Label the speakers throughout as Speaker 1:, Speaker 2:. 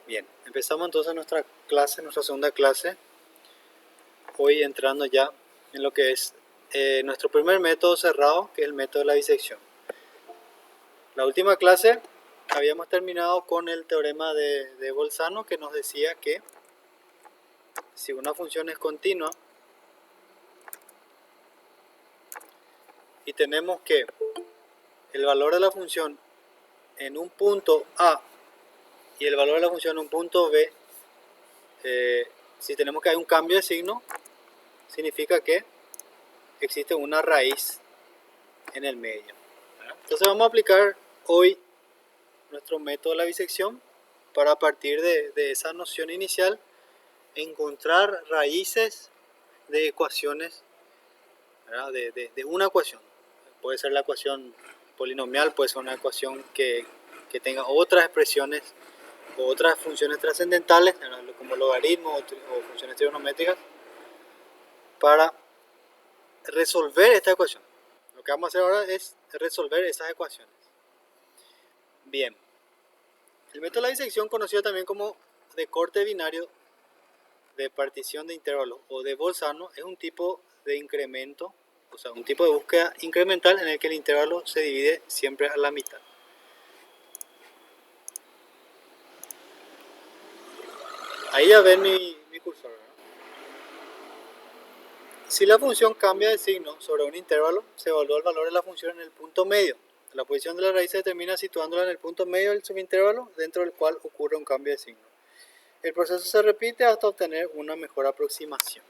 Speaker 1: Bien, empezamos entonces nuestra clase, nuestra segunda clase. Hoy entrando ya en lo que es nuestro primer método cerrado, que es el método de la bisección. La última clase habíamos terminado con el teorema de Bolzano, que nos decía que si una función es continua y tenemos que el valor de la función en un punto A y el valor de la función en un punto B, si tenemos que hay un cambio de signo, significa que existe una raíz en el medio. Entonces vamos a aplicar hoy nuestro método de la bisección para, a partir de esa noción inicial, encontrar raíces de ecuaciones, de una ecuación. Puede ser la ecuación polinomial, puede ser una ecuación que tenga otras expresiones o otras funciones trascendentales, como logaritmos o funciones trigonométricas, para resolver esta ecuación. Lo que vamos a hacer ahora es resolver esas ecuaciones. Bien, el método de la disección, conocido también como de corte binario de partición de intervalos o de Bolzano, es un tipo de incremento, o sea, un tipo de búsqueda incremental en el que el intervalo se divide siempre a la mitad. Ahí ya ven mi cursor, ¿verdad? Si la función cambia de signo sobre un intervalo, se evalúa el valor de la función en el punto medio. La posición de la raíz se determina situándola en el punto medio del subintervalo, dentro del cual ocurre un cambio de signo. El proceso se repite hasta obtener una mejor aproximación.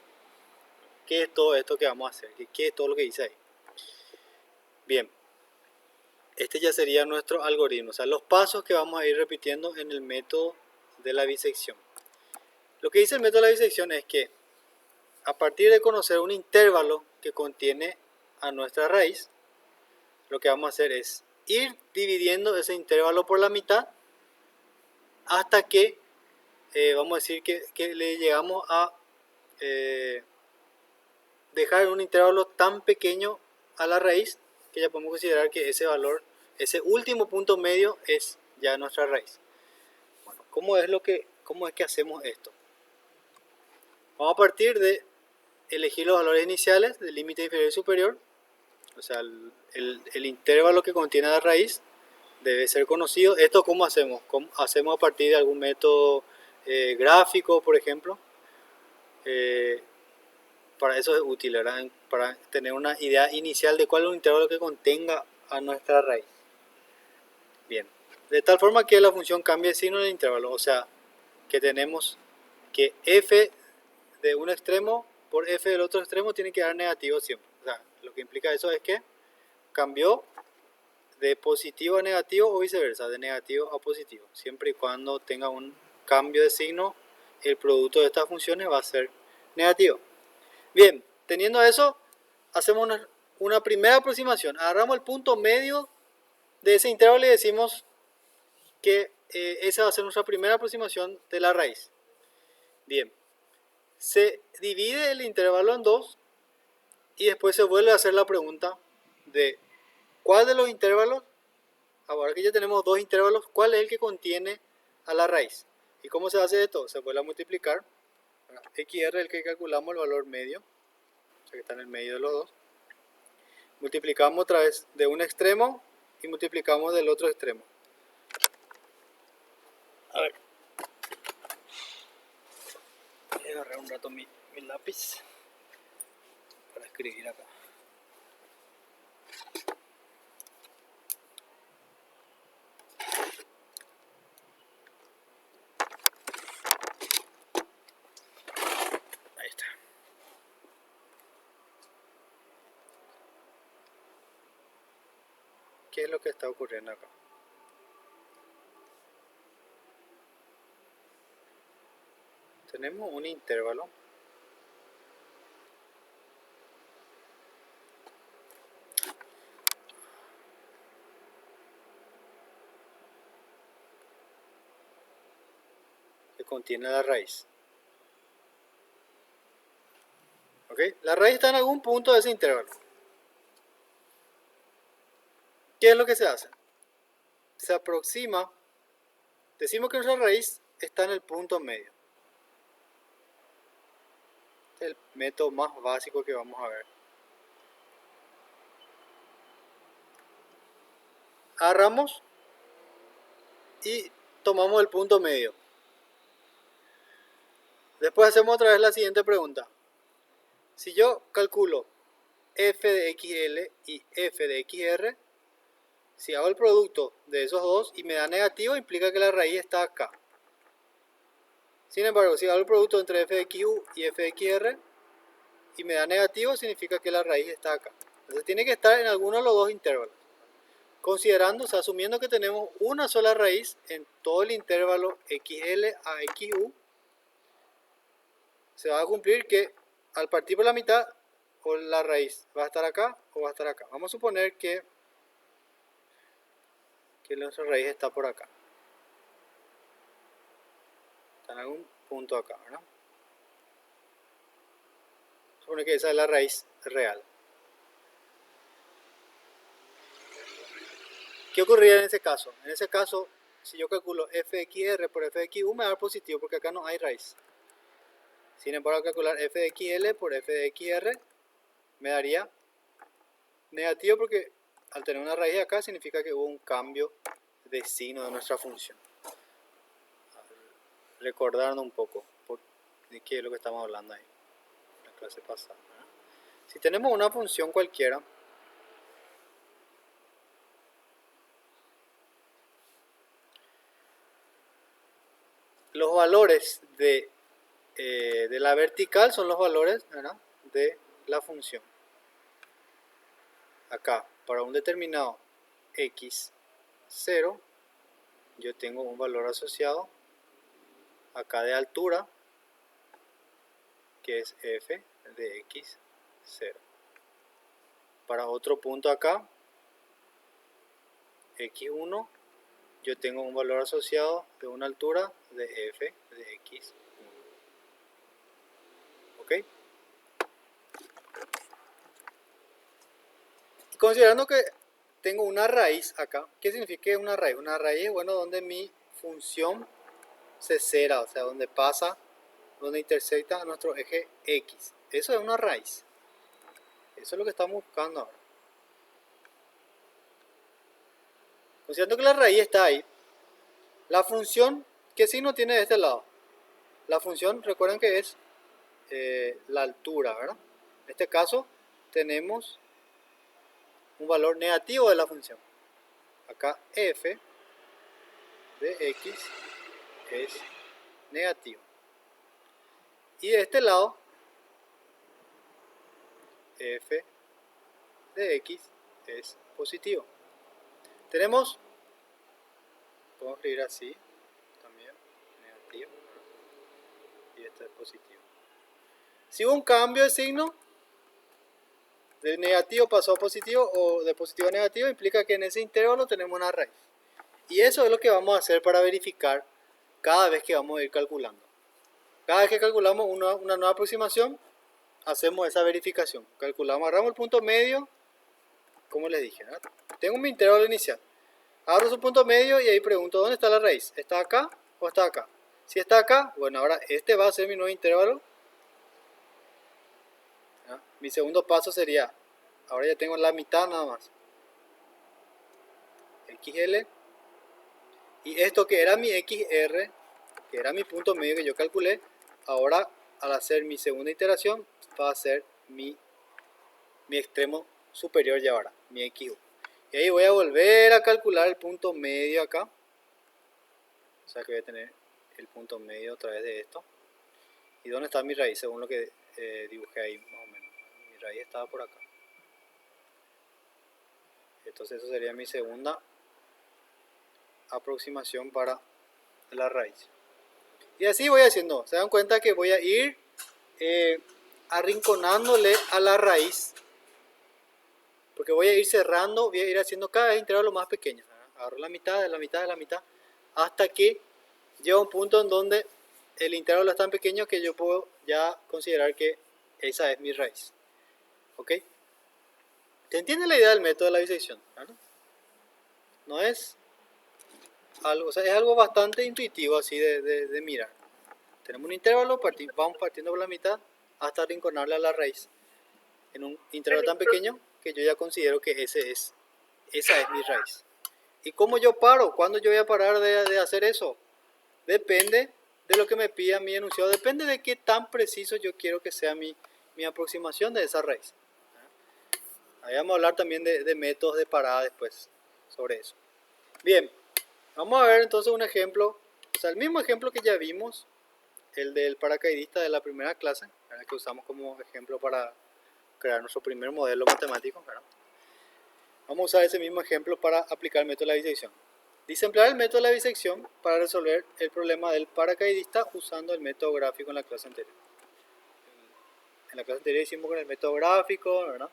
Speaker 1: ¿Qué es todo esto que vamos a hacer? ¿Qué es todo lo que dice ahí? Bien, este ya sería nuestro algoritmo, o sea, los pasos que vamos a ir repitiendo en el método de la bisección. Lo que dice el método de la bisección es que a partir de conocer un intervalo que contiene a nuestra raíz, lo que vamos a hacer es ir dividiendo ese intervalo por la mitad hasta que vamos a decir que le llegamos a dejar un intervalo tan pequeño a la raíz que ya podemos considerar que ese valor, ese último punto medio, es ya nuestra raíz. Bueno, ¿cómo es que hacemos esto? Vamos a partir de elegir los valores iniciales del límite inferior y superior, o sea, el intervalo que contiene la raíz debe ser conocido. ¿Esto cómo hacemos? Hacemos a partir de algún método gráfico, por ejemplo. Para eso es útil, ¿verdad? Para tener una idea inicial de cuál es un intervalo que contenga a nuestra raíz. Bien, de tal forma que la función cambie de signo en el intervalo, o sea, que tenemos que f de un extremo por f del otro extremo tiene que dar negativo siempre. O sea, lo que implica eso es que cambió de positivo a negativo o viceversa, de negativo a positivo. Siempre y cuando tenga un cambio de signo, el producto de estas funciones va a ser negativo. Bien, teniendo eso, hacemos una primera aproximación. Agarramos el punto medio de ese intervalo y decimos que esa va a ser nuestra primera aproximación de la raíz. Bien, se divide el intervalo en dos y después se vuelve a hacer la pregunta de cuál de los intervalos, ahora que ya tenemos dos intervalos, cuál es el que contiene a la raíz. ¿Y cómo se hace esto? Se vuelve a multiplicar. XR es el que calculamos el valor medio, o sea que está en el medio de los dos. Multiplicamos otra vez de un extremo y multiplicamos del otro extremo. A ver, voy a agarrar un rato mi lápiz para escribir acá. Ahí está. ¿Qué es lo que está ocurriendo acá? Tenemos un intervalo que contiene la raíz. ¿Ok? La raíz está en algún punto de ese intervalo. ¿Qué es lo que se hace? Se aproxima, decimos que nuestra raíz está en el punto medio. Este es el método más básico que vamos a ver. Agarramos y tomamos el punto medio. Después hacemos otra vez la siguiente pregunta. Si yo calculo f de xl y f de xr, si hago el producto de esos dos y me da negativo, implica que la raíz está acá. Sin embargo, si hago el producto entre f de xu y f de xr y me da negativo, significa que la raíz está acá. Entonces tiene que estar en alguno de los dos intervalos. Considerando, o sea, asumiendo que tenemos una sola raíz en todo el intervalo xl a xu, se va a cumplir que al partir por la mitad, o la raíz va a estar acá o va a estar acá. Vamos a suponer que nuestra raíz está por acá. Está en algún punto acá, ¿verdad? Supone que esa es la raíz real. ¿Qué ocurriría en ese caso? En ese caso, si yo calculo f de xr por f de xu, me va a dar positivo porque acá no hay raíz. Sin embargo, calcular f de xl por f de xr me daría negativo porque al tener una raíz acá significa que hubo un cambio de signo de nuestra función. Recordarnos un poco de qué es lo que estamos hablando ahí en la clase pasada. Si tenemos una función cualquiera, los valores de la vertical son los valores, ¿verdad?, de la función. Acá, para un determinado x0, yo tengo un valor asociado acá de altura, que es f de x0. Para otro punto acá, x1, yo tengo un valor asociado de una altura de f de x1. ¿Ok? Y considerando que tengo una raíz acá, ¿qué significa que es una raíz? Una raíz es, bueno, donde mi función se cera, o sea, donde pasa, donde intersecta nuestro eje x. Eso es una raíz. Eso es lo que estamos buscando ahora. Considerando que la raíz está ahí, la función, ¿qué signo tiene de este lado? La función, recuerden que es la altura, ¿verdad? En este caso tenemos un valor negativo de la función. Acá f de x es negativo. Y de este lado, f de x es positivo. Tenemos, podemos escribir así también, negativo, y este es positivo. Si hubo un cambio de signo, de negativo pasó a positivo o de positivo a negativo, implica que en ese intervalo tenemos una raíz. Y eso es lo que vamos a hacer para verificar cada vez que vamos a ir calculando. Cada vez que calculamos una nueva aproximación, hacemos esa verificación. Calculamos, agarramos el punto medio, como les dije, ¿verdad? Tengo mi intervalo inicial. Agarro su punto medio y ahí pregunto, ¿dónde está la raíz? ¿Está acá o está acá? Si está acá, bueno, ahora este va a ser mi nuevo intervalo. ¿Ya? Mi segundo paso sería, ahora ya tengo la mitad nada más. XL. Y esto que era mi XR, que era mi punto medio que yo calculé, ahora al hacer mi segunda iteración va a ser mi extremo superior ya ahora, mi XU. Y ahí voy a volver a calcular el punto medio acá. O sea que voy a tener el punto medio a través de esto. ¿Y dónde está mi raíz? Según lo que dibujé ahí más o menos. Mi raíz estaba por acá. Entonces eso sería mi segunda aproximación para la raíz. Y así voy haciendo. Se dan cuenta que voy a ir arrinconándole a la raíz. Porque voy a ir cerrando, voy a ir haciendo cada vez intervalos más pequeños. Agarro la mitad, de la mitad, de la mitad, hasta que llega un punto en donde el intervalo es tan pequeño que yo puedo ya considerar que esa es mi raíz. ¿Ok? ¿Se entiende la idea del método de la bisección? ¿Verdad? No es algo, o sea, es algo bastante intuitivo así de mirar. Tenemos un intervalo, vamos partiendo por la mitad hasta rinconarle a la raíz. En un intervalo tan pequeño que yo ya considero que esa es mi raíz. ¿Y cómo yo paro? ¿Cuándo yo voy a parar de hacer eso? Depende de lo que me pida mi enunciado, depende de qué tan preciso yo quiero que sea mi aproximación de esa raíz. Ahí vamos a hablar también de métodos de parada después sobre eso. Bien, vamos a ver entonces un ejemplo, o sea, el mismo ejemplo que ya vimos, el del paracaidista de la primera clase, ¿verdad? Que usamos como ejemplo para crear nuestro primer modelo matemático, ¿verdad? Vamos a usar ese mismo ejemplo para aplicar el método de la bisección. Dice emplear el método de la bisección para resolver el problema del paracaidista usando el método gráfico en la clase anterior. En la clase anterior hicimos con el método gráfico, ¿verdad?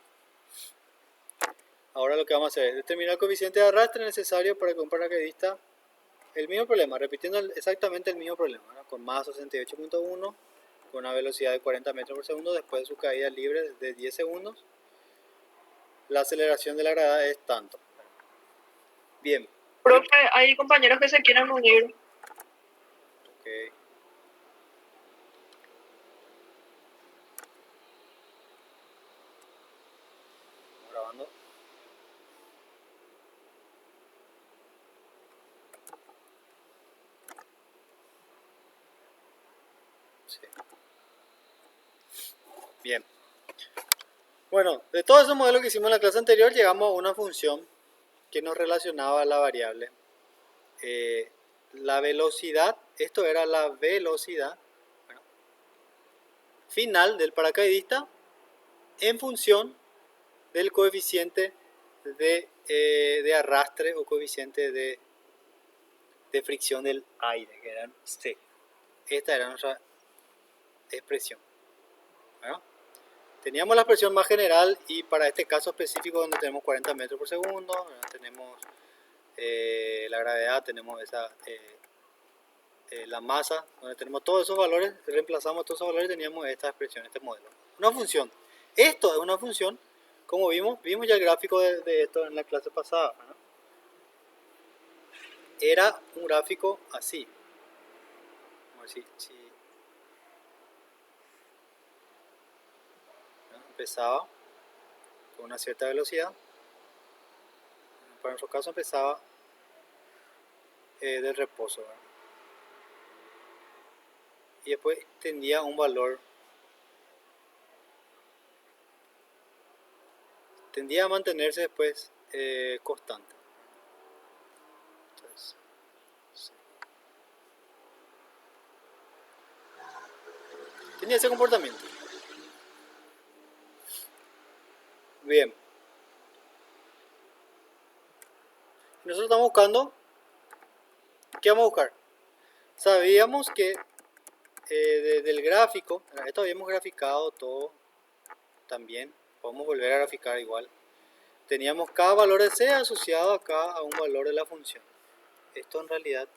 Speaker 1: Ahora lo que vamos a hacer es determinar el coeficiente de arrastre necesario para que un paracaidista, el mismo problema, repitiendo exactamente el mismo problema, ¿verdad? Con masa 68.1, con una velocidad de 40 metros por segundo, después de su caída libre de 10 segundos, la aceleración de la gravedad es tanto. Bien.
Speaker 2: Profe, hay compañeros que se quieren unir.
Speaker 1: Okay. Grabando. Sí. Bien. Bueno, de todos esos modelos que hicimos en la clase anterior, llegamos a una función que nos relacionaba a la variable. La velocidad, esto era la velocidad, bueno, final del paracaidista en función del coeficiente de arrastre o coeficiente de fricción del aire, que eran C. Esta era nuestra expresión. ¿Bueno? Teníamos la expresión más general y para este caso específico donde tenemos 40 metros por segundo, ¿verdad? Tenemos la gravedad, tenemos esa, la masa, donde tenemos todos esos valores, reemplazamos todos esos valores y teníamos esta expresión, este modelo. Una función. Esto es una función, como vimos ya el gráfico de esto en la clase pasada, ¿no? Era un gráfico así. Vamos a ver si ¿no? Empezaba con una cierta velocidad. Para nuestro caso empezaba del reposo, ¿verdad? Y después tendría un valor, tendía a mantenerse después constante. Entonces, sí. Tenía ese comportamiento. Bien. Nosotros estamos buscando, ¿qué vamos a buscar? Sabíamos que del gráfico, esto habíamos graficado todo también, podemos volver a graficar igual. Teníamos cada valor de C asociado acá a un valor de la función. Esto en realidad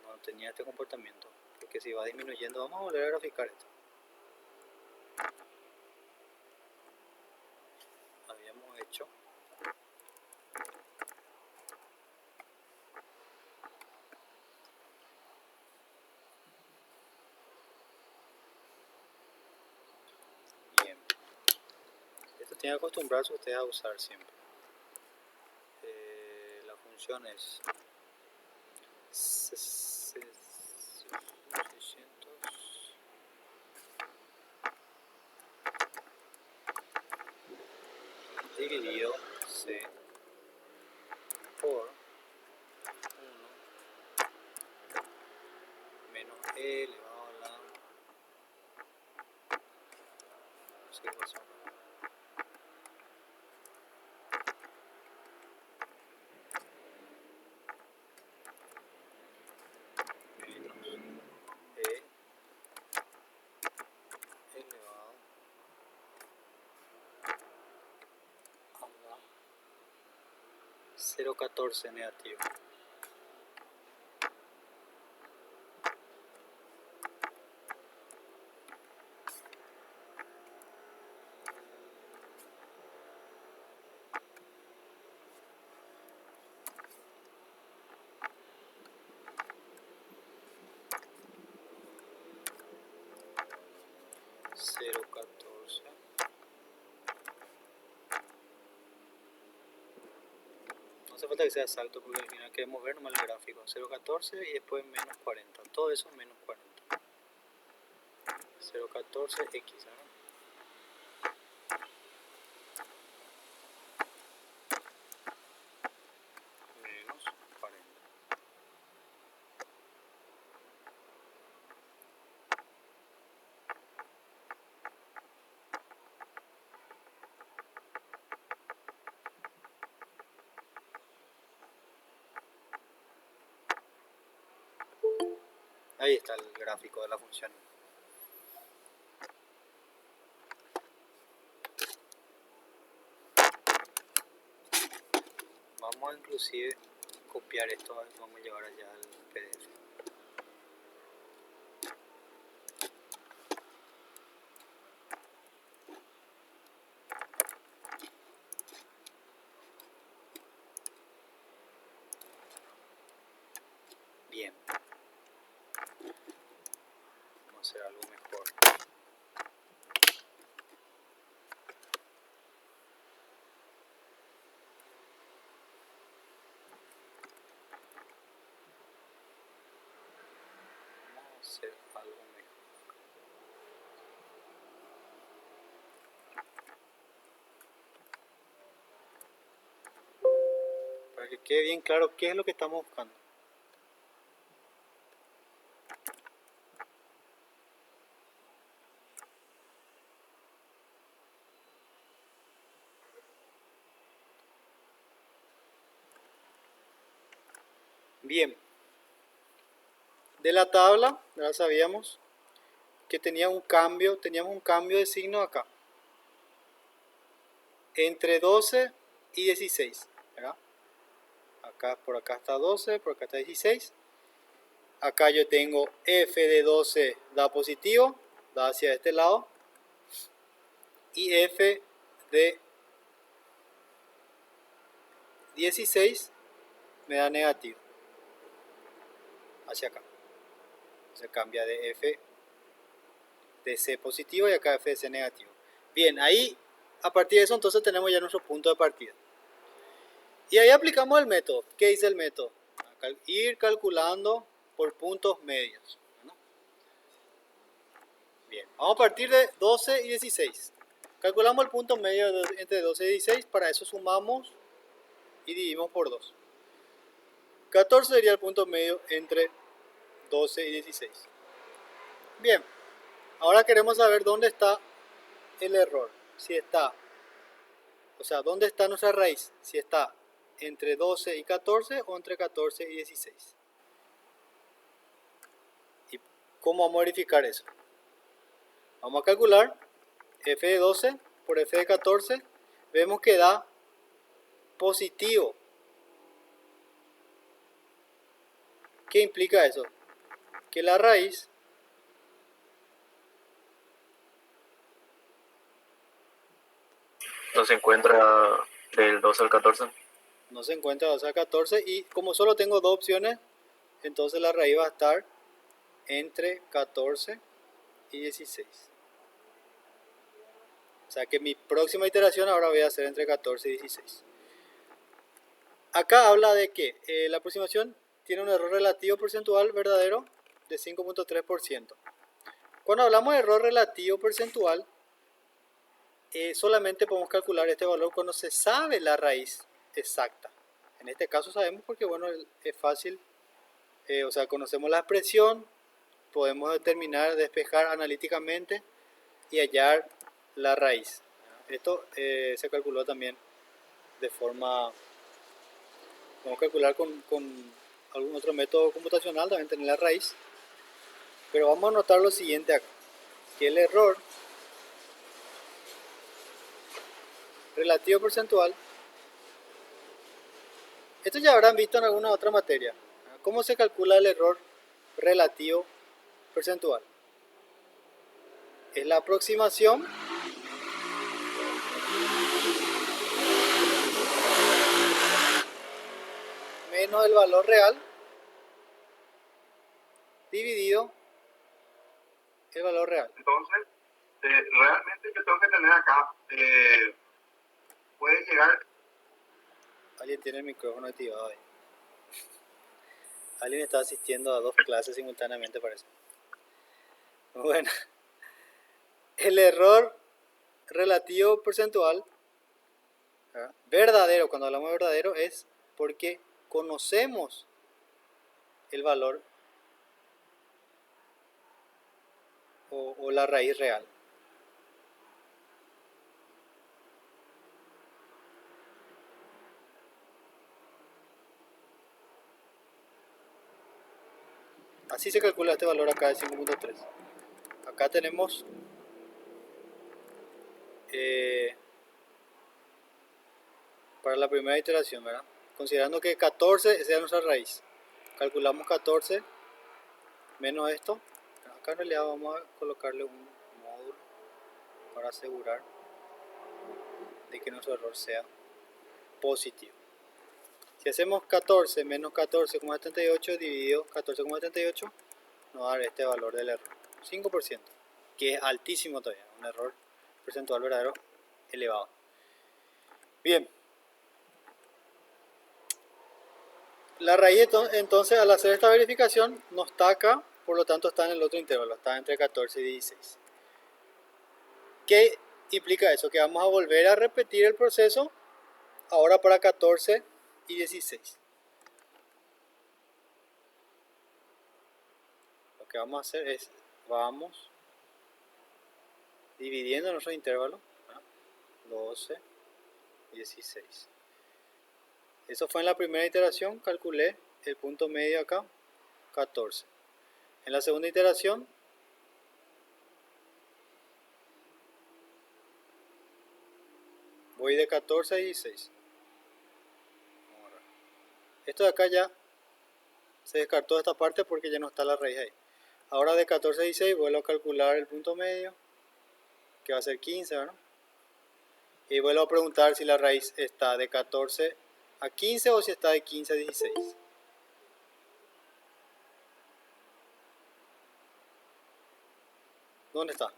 Speaker 1: no tenía este comportamiento, porque si va disminuyendo, vamos a volver a graficar esto. Habíamos hecho bien. Esto tiene que acostumbrarse ustedes a usar siempre. La función es 600 dividido C por 1 menos E elevado a la observación menos E elevado a la 0,14 negativo. 0,14. No hace falta que sea exacto porque al final queremos ver nomás el gráfico. 0,14 y después menos 40. Todo eso menos 40. 0,14x, ¿verdad? Menos 40. Ahí está el gráfico de la función. Vamos a inclusive copiar esto, vamos a llevar allá al PDF. Bien. Vamos a hacer algo mejor. Vamos a hacer algo mejor. Para que quede bien claro qué es lo que estamos buscando. Bien. De la tabla, ya sabíamos que teníamos un cambio de signo acá. Entre 12 y 16, ¿verdad? Acá, por acá está 12, por acá está 16. Acá yo tengo f de 12 da positivo, da hacia este lado. Y f de 16 me da negativo, hacia acá. Se cambia de f de c positivo y acá f de c negativo. Bien, ahí a partir de eso entonces tenemos ya nuestro punto de partida. Y ahí aplicamos el método. ¿Qué dice el método? Ir calculando por puntos medios, ¿no? Bien, vamos a partir de 12 y 16. Calculamos el punto medio entre 12 y 16. Para eso sumamos y dividimos por 2. 14 sería el punto medio entre 12 y 16. Bien, ahora queremos saber dónde está el error. Si está, o sea, dónde está nuestra raíz. Si está entre 12 y 14 o entre 14 y 16. ¿Y cómo vamos a verificar eso? Vamos a calcular f de 12 por f de 14. Vemos que da positivo. ¿Qué implica eso? Que la raíz
Speaker 3: no se encuentra del 12 al 14.
Speaker 1: no se encuentra 12 al 14 y como solo tengo dos opciones, entonces la raíz va a estar entre 14 y 16. O sea que mi próxima iteración ahora voy a hacer entre 14 y 16. Acá habla de que la aproximación tiene un error relativo porcentual verdadero de 5.3%. Cuando hablamos de error relativo porcentual, solamente podemos calcular este valor cuando se sabe la raíz exacta. En este caso sabemos porque bueno, es fácil, o sea, conocemos la expresión, podemos determinar, despejar analíticamente y hallar la raíz. Esto se calculó también de forma, podemos calcular con algún otro método computacional, también tener la raíz. Pero vamos a notar lo siguiente acá, que el error relativo porcentual, esto ya habrán visto en alguna otra materia. ¿Cómo se calcula el error relativo porcentual? Es la aproximación menos el valor real dividido el valor real.
Speaker 3: Entonces,
Speaker 4: Realmente yo tengo que tener acá, puede llegar.
Speaker 1: Alguien tiene el micrófono activado ahí. Alguien está asistiendo a 2 clases simultáneamente, parece. Bueno, el error relativo porcentual, ¿verdad? Verdadero, cuando hablamos de verdadero es porque conocemos el valor o la raíz real. Así se calcula este valor acá de 5.3. Acá tenemos para la primera iteración, ¿verdad? Considerando que 14 sea nuestra raíz. Calculamos 14 menos esto. Acá en realidad vamos a colocarle un módulo para asegurar de que nuestro error sea positivo. Si hacemos 14 menos 14,78 dividido 14,78 nos va a dar este valor del error, 5%, que es altísimo todavía, un error porcentual verdadero elevado. Bien, la raíz entonces al hacer esta verificación no está acá, por lo tanto está en el otro intervalo, está entre 14 y 16. ¿Qué implica eso? Que vamos a volver a repetir el proceso ahora para 14 y 16. Lo que vamos a hacer es, vamos dividiendo nuestro intervalo, 12, 16. Eso fue en la primera iteración, calculé el punto medio acá, 14. En la segunda iteración, voy de 14 a 16. Esto de acá ya se descartó esta parte porque ya no está la raíz ahí. Ahora de 14 a 16 vuelvo a calcular el punto medio, que va a ser 15, ¿verdad? Y vuelvo a preguntar si la raíz está de 14 a 15 o si está de 15 a 16. ¿Dónde está?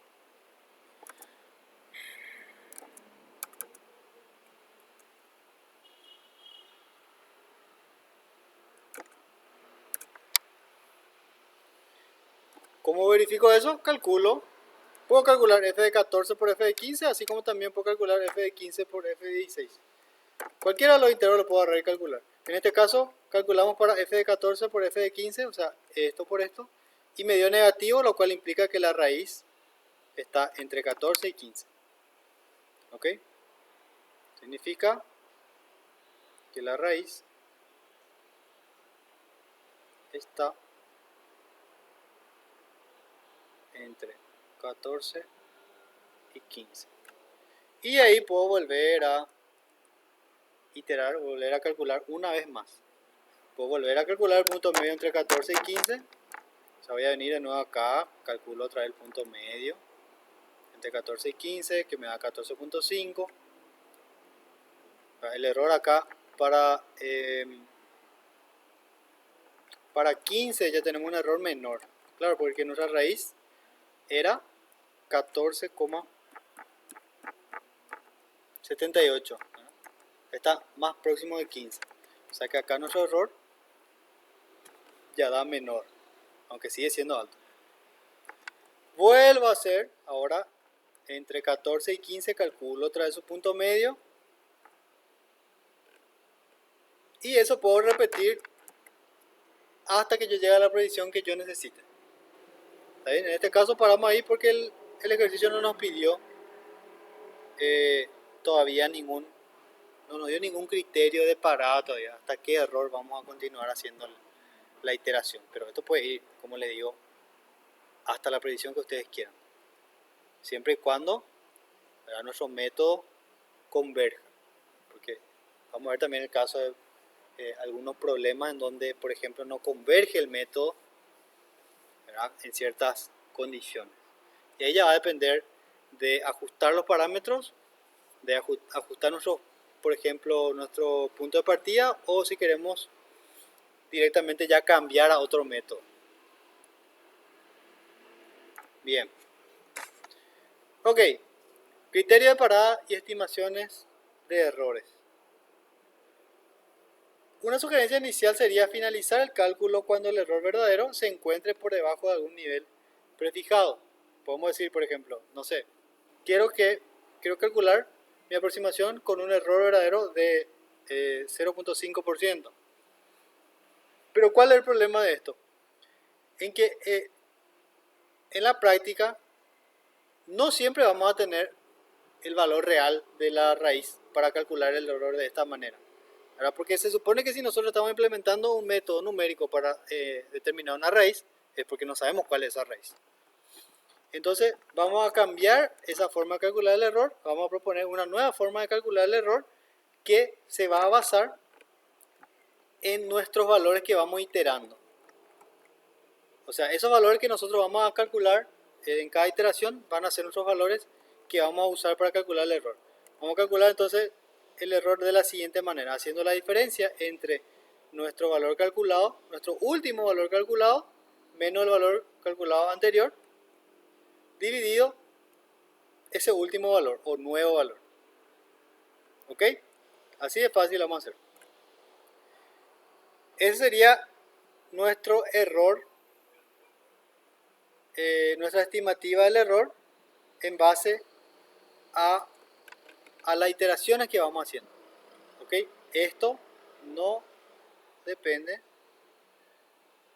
Speaker 1: ¿Cómo verifico eso? Calculo. Puedo calcular f de 14 por f de 15, así como también puedo calcular f de 15 por f de 16. Cualquiera de los intervalos lo puedo agarrar y calcular. En este caso, calculamos para f de 14 por f de 15, o sea, esto por esto, y me dio negativo, lo cual implica que la raíz está entre 14 y 15. ¿Ok? Significa que la raíz está entre 14 y 15. Y ahí puedo volver a iterar, volver a calcular una vez más. Puedo volver a calcular el punto medio entre 14 y 15. O sea, voy a venir de nuevo acá, calculo otra vez el punto medio entre 14 y 15, que me da 14.5. El error acá para 15 ya tenemos un error menor. Claro, porque nuestra raíz era 14,78. Está más próximo de 15. O sea que acá nuestro error ya da menor, aunque sigue siendo alto. Vuelvo a hacer ahora entre 14 y 15, calculo otra vez su punto medio. Y eso puedo repetir hasta que yo llegue a la predicción que yo necesite. ¿Está bien? En este caso paramos ahí porque el ejercicio no nos pidió todavía no nos dio ningún criterio de parada todavía, hasta qué error vamos a continuar haciendo la iteración. Pero esto puede ir, como les digo, hasta la predicción que ustedes quieran. Siempre y cuando, ¿verdad?, nuestro método converja. Porque vamos a ver también el caso de algunos problemas en donde, por ejemplo, no converge el método, ¿verdad?, en ciertas condiciones. Y ahí ya va a depender de ajustar los parámetros, de ajustar por ejemplo, nuestro punto de partida, o si queremos directamente ya cambiar a otro método. Bien. Ok, criterio de parada y estimaciones de errores. Una sugerencia inicial sería finalizar el cálculo cuando el error verdadero se encuentre por debajo de algún nivel prefijado. Podemos decir, por ejemplo, no sé, quiero calcular mi aproximación con un error verdadero de 0.5%. Pero ¿cuál es el problema de esto? En que en la práctica no siempre vamos a tener el valor real de la raíz para calcular el error de esta manera. ¿Verdad? Porque se supone que si nosotros estamos implementando un método numérico para determinar una raíz, es porque no sabemos cuál es esa raíz. Entonces vamos a cambiar esa forma de calcular el error, vamos a proponer una nueva forma de calcular el error que se va a basar en nuestros valores que vamos iterando. O sea, esos valores que nosotros vamos a calcular en cada iteración van a ser nuestros valores que vamos a usar para calcular el error. Vamos a calcular entonces el error de la siguiente manera, haciendo la diferencia entre nuestro valor calculado, nuestro último valor calculado, menos el valor calculado anterior, dividido ese último valor o nuevo valor. ¿Ok? Así de fácil lo vamos a hacer. Ese sería nuestro error, nuestra estimativa del error en base a las iteraciones que vamos haciendo. ¿Ok? Esto no depende,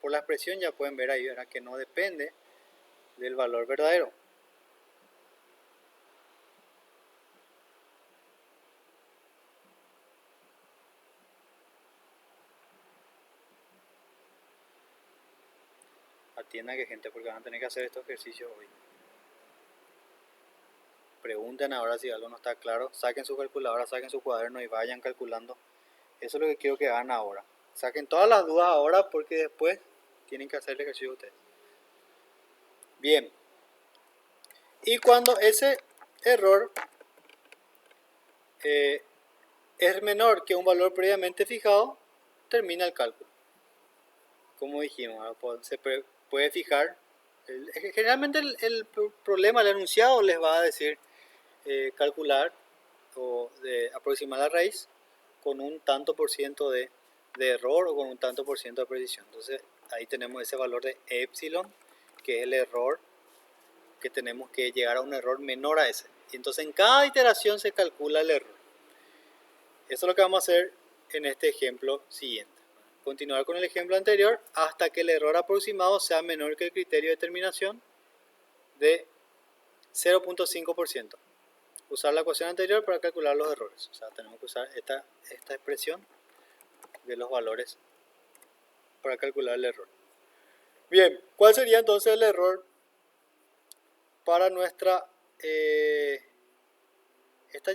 Speaker 1: por la expresión ya pueden ver ahí, ¿verdad? Que no depende del valor verdadero. Atiendan que gente, porque van a tener que hacer estos ejercicios hoy. Pregunten ahora si algo no está claro, saquen su calculadora, saquen su cuaderno y vayan calculando. Eso es lo que quiero que hagan ahora. Saquen todas las dudas ahora porque después tienen que hacer el ejercicio ustedes. Bien. Y cuando ese error es menor que un valor previamente fijado, termina el cálculo. Como dijimos, se puede fijar. Generalmente el problema, el enunciado les va a decir calcular o de aproximar la raíz con un tanto por ciento de error o con un tanto por ciento de precisión. Entonces ahí tenemos ese valor de epsilon, que es el error, que tenemos que llegar a un error menor a ese. Y entonces en cada iteración se calcula el error. Eso es lo que vamos a hacer en este ejemplo siguiente. Continuar con el ejemplo anterior hasta que el error aproximado sea menor que el criterio de determinación de 0.5%. Usar la ecuación anterior para calcular los errores. O sea, tenemos que usar esta expresión de los valores para calcular el error. Bien, ¿cuál sería entonces el error para nuestra... esta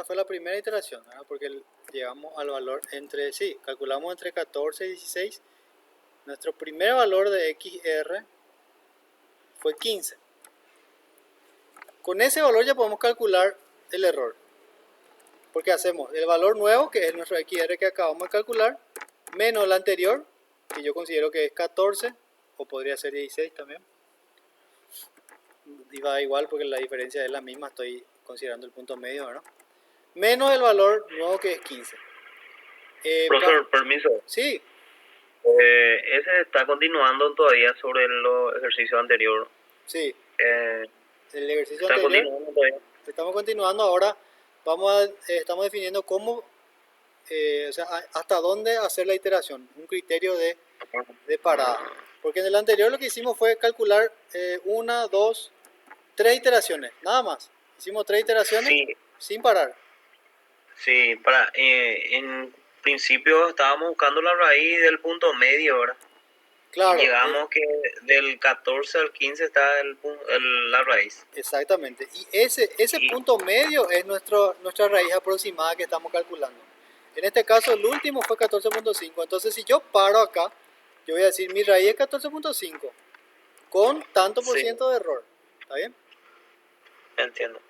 Speaker 1: fue la primera iteración, ¿verdad? Porque llegamos al valor calculamos entre 14 y 16. Nuestro primer valor de XR fue 15. Con ese valor ya podemos calcular el error. Porque hacemos el valor nuevo, que es nuestro XR que acabamos de calcular, menos el anterior, que yo considero que es 14, o podría ser 16 también. Y va igual porque la diferencia es la misma, estoy considerando el punto medio, ¿verdad? Menos el valor nuevo que es 15.
Speaker 3: Profesor, permiso.
Speaker 1: Sí.
Speaker 3: Ese está continuando todavía sobre el ejercicio anterior.
Speaker 1: Sí. El ejercicio
Speaker 3: está
Speaker 1: anterior.
Speaker 3: Continuando todavía.
Speaker 1: Estamos continuando ahora. Estamos definiendo cómo, o sea, hasta dónde hacer la iteración. Un criterio de parada. Porque en el anterior lo que hicimos fue calcular 1, 2, 3 iteraciones. Nada más. Hicimos 3 iteraciones sin parar.
Speaker 3: Sí, en principio estábamos buscando la raíz del punto medio, ¿verdad?
Speaker 1: Claro.
Speaker 3: Y llegamos que del 14 al 15 está la raíz.
Speaker 1: Exactamente. Y ese punto medio es nuestra raíz aproximada que estamos calculando. En este caso el último fue 14.5. Entonces si yo paro acá, yo voy a decir mi raíz es 14.5 con tanto por ciento de error. ¿Está bien?
Speaker 3: Entiendo.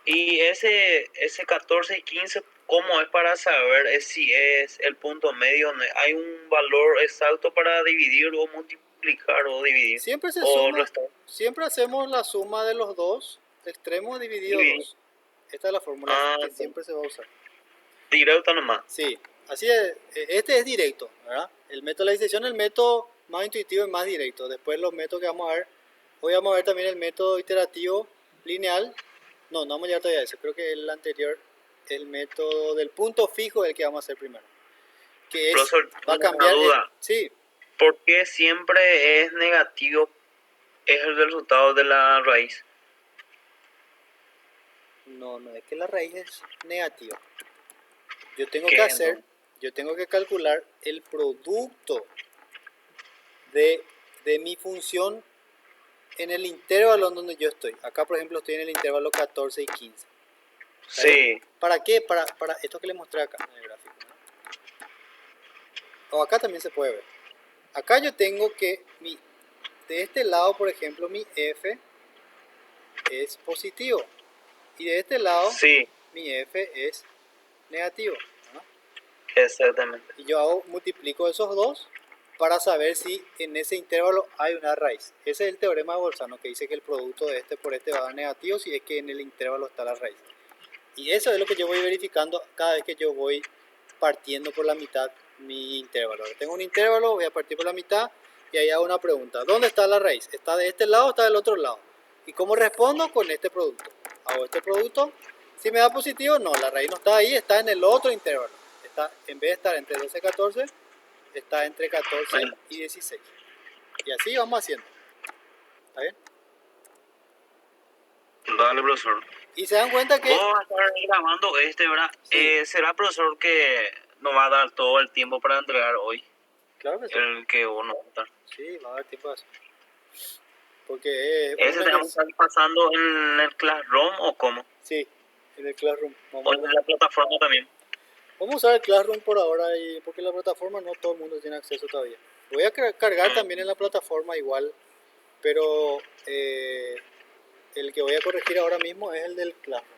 Speaker 3: Y ese 14 y 15, ¿cómo es para saber si es el punto medio? ¿Hay un valor exacto para dividir o multiplicar multiplicar o dividir
Speaker 1: Siempre se
Speaker 3: o
Speaker 1: suma,
Speaker 3: restar.
Speaker 1: siempre hacemos la suma de los dos extremos dividido
Speaker 3: Dividir.
Speaker 1: 2. Esta es la fórmula
Speaker 3: Ah,
Speaker 1: que siempre se va a usar.
Speaker 3: directo nomás.
Speaker 1: Sí, así es. Este es directo, ¿verdad? El método de la disección es el método más intuitivo y más directo. Después los métodos que vamos a ver, hoy vamos a ver también el método iterativo lineal. No vamos a llegar todavía a eso. Creo que el anterior, el método del punto fijo es el que vamos a hacer primero. Que es,
Speaker 3: Profesor,
Speaker 1: va a
Speaker 3: una
Speaker 1: cambiar.
Speaker 3: duda.
Speaker 1: Sí,
Speaker 3: ¿Por qué siempre es negativo es el resultado de la raíz?
Speaker 1: no es que la raíz es negativa. Yo tengo
Speaker 3: ¿Qué
Speaker 1: que
Speaker 3: es,
Speaker 1: hacer,
Speaker 3: entonces?
Speaker 1: yo tengo que calcular el producto de mi función en el intervalo en donde yo estoy. Acá, por ejemplo, estoy en el intervalo 14 y 15.
Speaker 3: Sí,
Speaker 1: ¿Para qué? Para esto que les mostré acá en el gráfico, ¿no? O acá también se puede ver. Acá yo tengo que de este lado, por ejemplo, mi f es positivo. Y de este lado,
Speaker 3: sí,
Speaker 1: mi f es negativo, ¿no?
Speaker 3: exactamente.
Speaker 1: Y yo multiplico esos dos para saber si en ese intervalo hay una raíz. Ese es el teorema de Bolzano, que dice que el producto de este por este va a dar negativo si es que en el intervalo está la raíz. Y eso es lo que yo voy verificando cada vez que yo voy partiendo por la mitad mi intervalo. Tengo un intervalo, voy a partir por la mitad y ahí hago una pregunta. ¿Dónde está la raíz? ¿Está de este lado o está del otro lado? ¿Y cómo respondo? Con este producto. Hago este producto. Si me da positivo, no, la raíz no está ahí, está en el otro intervalo. Está, en vez de estar entre 12 y 14, está entre 14 y 16. Y así vamos haciendo. ¿Está bien?
Speaker 3: Dale, profesor.
Speaker 1: Y se dan cuenta que...
Speaker 3: Vos vas a estar grabando ¿verdad?
Speaker 1: Sí.
Speaker 3: ¿Será, profesor, que nos va a dar todo el tiempo para entregar hoy?
Speaker 1: Claro que sí.
Speaker 3: El que vos no va a estar.
Speaker 1: Sí, va a dar tiempo a eso. Porque es
Speaker 3: ¿Ese
Speaker 1: un
Speaker 3: tenemos que estar pasando en el Classroom o cómo?
Speaker 1: Sí, en el Classroom.
Speaker 3: O en la plataforma también.
Speaker 1: Vamos a usar el Classroom por ahora porque la plataforma no todo el mundo tiene acceso todavía. Voy a cargar también en la plataforma igual, pero el que voy a corregir ahora mismo es el del Classroom.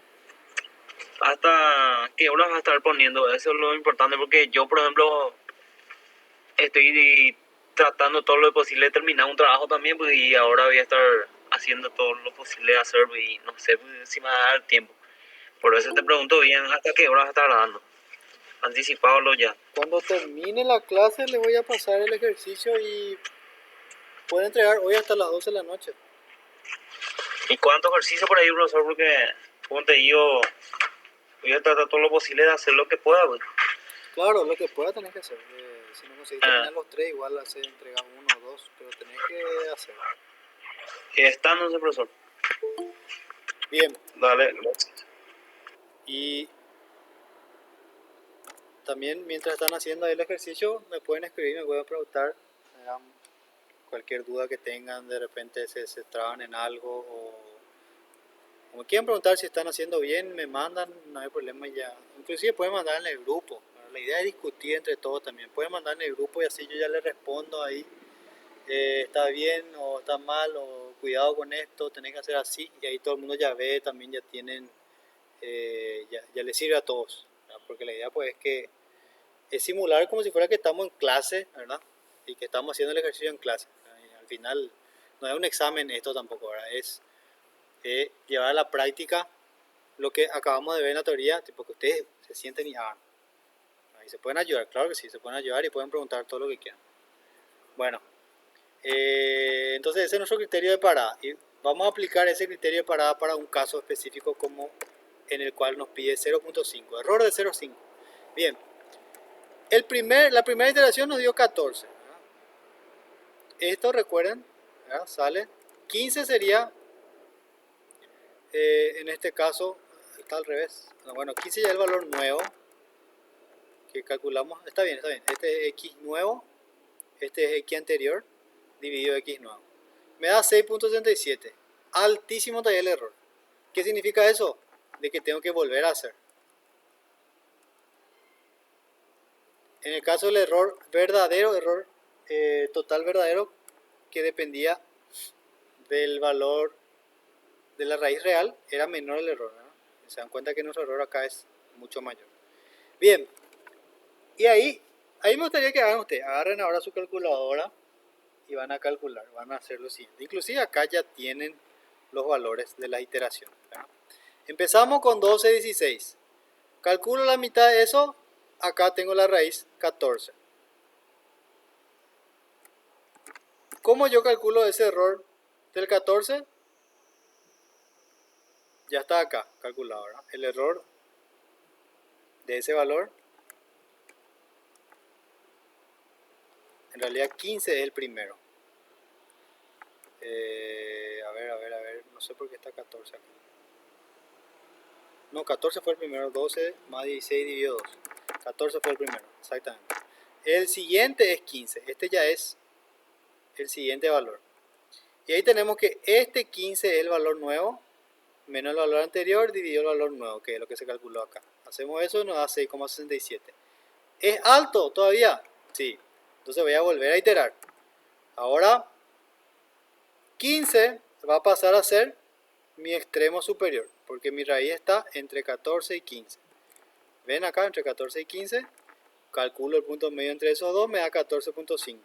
Speaker 3: ¿Hasta qué horas vas a estar poniendo? Eso es lo importante porque yo, por ejemplo, estoy tratando todo lo posible de terminar un trabajo también, pues, y ahora voy a estar haciendo todo lo posible de hacer, pues, y no sé pues, si me va a dar tiempo. Por eso te pregunto bien hasta qué hora vas a estar grabando. Anticipándolo ya.
Speaker 1: Cuando termine la clase le voy a pasar el ejercicio y puede entregar hoy hasta las 12 de la noche.
Speaker 3: ¿Y cuántos ejercicios por ahí, profesor? Porque, como te digo, voy a tratar todo lo posible de hacer lo que pueda, pues.
Speaker 1: Claro, lo que pueda tenés que hacer. Si no conseguís terminar los tres, igual hace entrega uno o dos, pero tenés que hacer.
Speaker 3: Está, no sé, profesor.
Speaker 1: Bien,
Speaker 3: Dale, gracias.
Speaker 1: y también mientras están haciendo ahí el ejercicio me pueden escribir, me pueden preguntar cualquier duda que tengan, de repente se traban en algo o me quieren preguntar si están haciendo bien, me mandan, no hay problema ya. Inclusive pueden mandar en el grupo. La idea es discutir entre todos también. Pueden mandar en el grupo y así yo ya les respondo ahí. Está bien o está mal o cuidado con esto, tenés que hacer así. Y ahí todo el mundo ya ve, también ya tienen, ya les sirve a todos. ¿Verdad? Porque la idea pues es que es simular como si fuera que estamos en clase, ¿verdad? Y que estamos haciendo el ejercicio en clase. Y al final no es un examen esto tampoco, ¿verdad? Es llevar a la práctica lo que acabamos de ver en la teoría, tipo que ustedes se sienten y hagan. Ahí se pueden ayudar, claro que sí, se pueden ayudar y pueden preguntar todo lo que quieran. Bueno, entonces ese es nuestro criterio de parada. Y vamos a aplicar ese criterio de parada para un caso específico como en el cual nos pide 0.5, error de 0.5. Bien, la primera iteración nos dio 14. ¿Verdad? Esto recuerden, ¿verdad? Sale 15 sería, en este caso, está al revés. Bueno, 15 ya es el valor nuevo que calculamos. Está bien, está bien. Este es x nuevo, este es x anterior, dividido x nuevo. Me da 6.67. Altísimo todavía el error. ¿Qué significa eso? De que tengo que volver a hacer. En el caso del error verdadero, total verdadero, que dependía del valor de la raíz real, era menor el error, ¿no? Se dan cuenta que nuestro error acá es mucho mayor. Bien, y ahí me gustaría que hagan ustedes, agarren ahora su calculadora y van a calcular, van a hacer lo siguiente. Inclusive acá ya tienen los valores de las iteraciones, ¿verdad? Empezamos con 12, 16. Calculo la mitad de eso, acá tengo la raíz 14. ¿Cómo yo calculo ese error del 14? Ya está acá calculado, ¿verdad? El error de ese valor, en realidad 15 es el primero. A ver, no sé por qué está 14 acá. No, 14 fue el primero, 12 más 16 dividido 2. 14 fue el primero, exactamente. El siguiente es 15, este ya es el siguiente valor. Y ahí tenemos que este 15 es el valor nuevo, menos el valor anterior dividido el valor nuevo, que es lo que se calculó acá. Hacemos eso y nos da 6,67. ¿Es alto todavía? Sí. Entonces voy a volver a iterar. Ahora 15 va a pasar a ser mi extremo superior, porque mi raíz está entre 14 y 15. Ven acá, entre 14 y 15, calculo el punto medio entre esos dos, me da 14.5.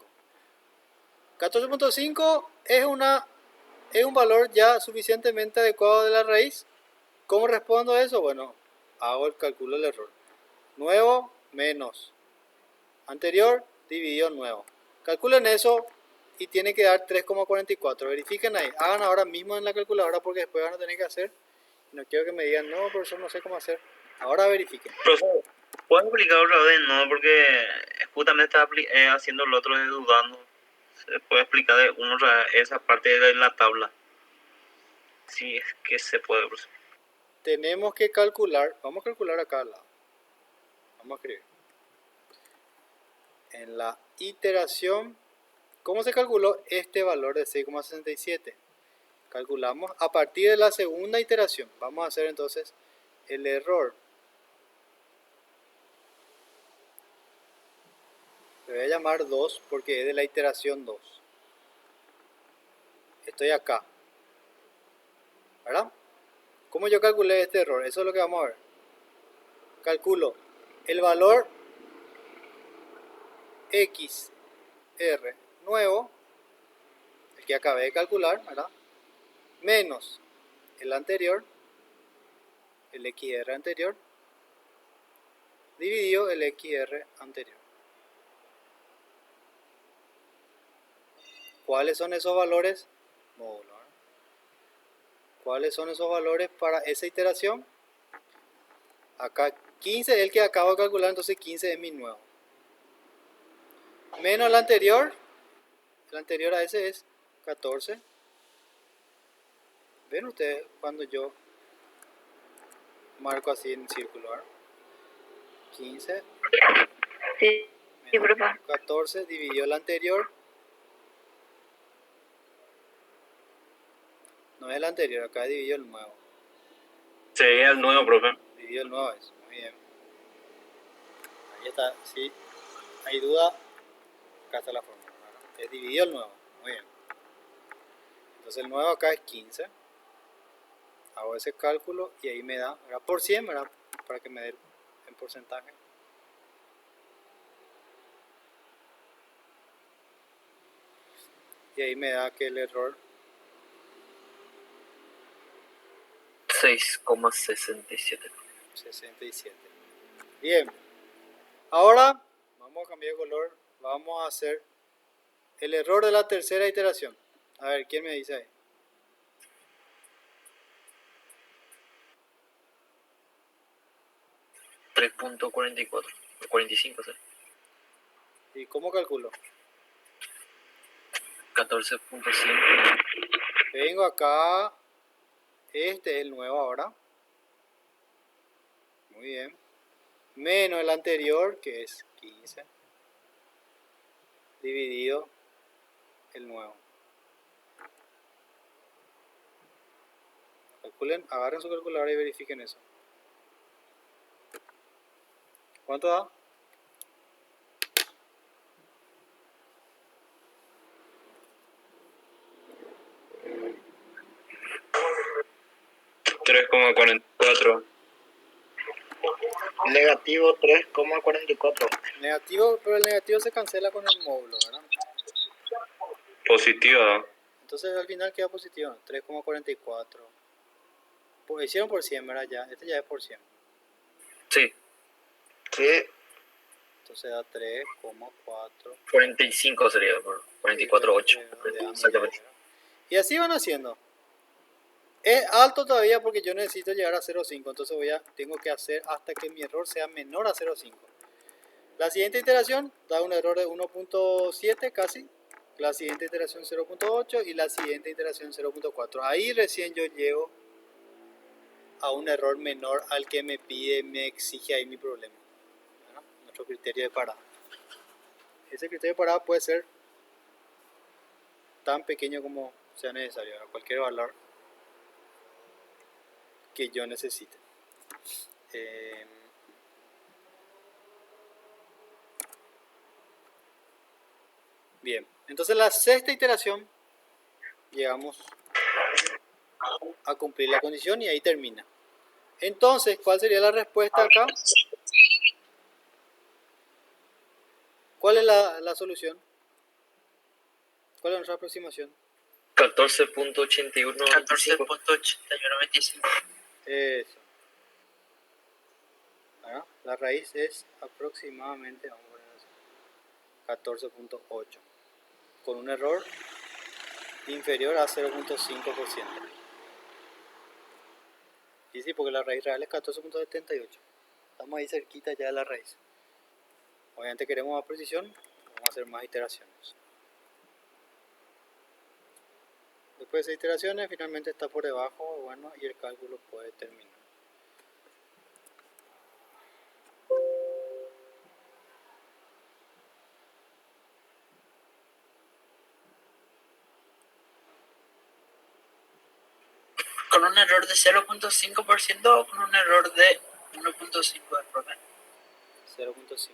Speaker 1: 14.5 es un valor ya suficientemente adecuado de la raíz. ¿Cómo respondo a eso? Bueno, hago el cálculo del error. Nuevo menos anterior dividido nuevo. Calculen eso y tiene que dar 3,44. Verifiquen ahí. Hagan ahora mismo en la calculadora porque después van a tener que hacer. No quiero que me digan, no, profesor, no sé cómo hacer. Ahora verifiquen.
Speaker 3: Profesor, ¿puedo explicar otra vez? No, porque justamente estaba haciendo el otro de dudando. ¿Se puede explicar de uno esa parte de la tabla? Sí, es que se puede, profesor.
Speaker 1: Tenemos que calcular, vamos a calcular acá al lado. Vamos a escribir. En la iteración, ¿cómo se calculó este valor de 6,67? Calculamos a partir de la segunda iteración. Vamos a hacer entonces el error. Le voy a llamar 2 porque es de la iteración 2. Estoy acá, ¿verdad? ¿Cómo yo calculé este error? Eso es lo que vamos a ver. Calculo el valor XR nuevo, el que acabé de calcular, ¿verdad? Menos el anterior, el XR anterior, dividido el XR anterior. ¿Cuáles son esos valores? Módulo. ¿Cuáles son esos valores para esa iteración? Acá 15 es el que acabo de calcular, entonces 15 es mi nuevo. Menos el anterior a ese es 14. ¿Ven ustedes cuando yo marco así en círculo? ¿Verdad? 15
Speaker 2: Sí, profe.
Speaker 1: 14 dividido el anterior. No es el anterior, acá dividido el nuevo.
Speaker 3: Sí, el nuevo, profe.
Speaker 1: Dividido el nuevo es, muy bien. Ahí está, sí. ¿Hay duda? Acá está la fórmula. Es dividido el nuevo, muy bien. Entonces el nuevo acá es 15. Hago ese cálculo y ahí me da, ¿verdad? Por 100, ¿verdad? Para que me dé en porcentaje. Y ahí me da que el error
Speaker 3: 6,67.
Speaker 1: 67. Bien. Ahora vamos a cambiar de color. Vamos a hacer el error de la tercera iteración. A ver, ¿quién me dice ahí?
Speaker 3: $3.44. 45, ¿sí?
Speaker 1: ¿Y cómo calculo?
Speaker 3: 14.5.
Speaker 1: Vengo acá. Este es el nuevo ahora. Muy bien. Menos el anterior, que es 15. Dividido el nuevo. Calculen, agarren su calculadora y verifiquen eso. ¿Cuánto da?
Speaker 3: $3.44.
Speaker 5: Negativo 3,44.
Speaker 1: Negativo, pero el negativo se cancela con el módulo, ¿verdad?
Speaker 3: Positiva.
Speaker 1: Entonces al final queda positivo, 3,44. Pues hicieron por 100, ¿verdad? Ya, este ya es por 100.
Speaker 3: Sí.
Speaker 5: Sí.
Speaker 1: Entonces da 3,4.
Speaker 3: 45 sería, por 44,8. Exactamente.
Speaker 1: Y así van haciendo. Es alto todavía porque yo necesito llegar a 0,5. Entonces tengo que hacer hasta que mi error sea menor a 0,5. La siguiente iteración da un error de 1.7 casi. La siguiente iteración 0.8 y la siguiente iteración 0.4. Ahí recién yo llego a un error menor al que me pide, me exige ahí mi problema. ¿No? Nuestro criterio de parada. Ese criterio de parada puede ser tan pequeño como sea necesario, a cualquier valor que yo necesite. Bien, entonces la sexta iteración llegamos a cumplir la condición y ahí termina. Entonces, ¿cuál sería la respuesta acá? ¿Cuál es la solución? ¿Cuál es nuestra aproximación?
Speaker 3: 14.81.
Speaker 5: 14.8125.
Speaker 1: Eso. Bueno, la raíz es aproximadamente, vamos a poner así, 14.8, con un error inferior a 0.5%. Y sí, porque la raíz real es 14.78. Estamos ahí cerquita ya de la raíz. Obviamente queremos más precisión, vamos a hacer más iteraciones. Después de 6 iteraciones, finalmente está por debajo, bueno, y el cálculo puede terminar.
Speaker 5: ¿Con un error de 0.5% o con un error de 1.5 de promedio?
Speaker 1: 0.5.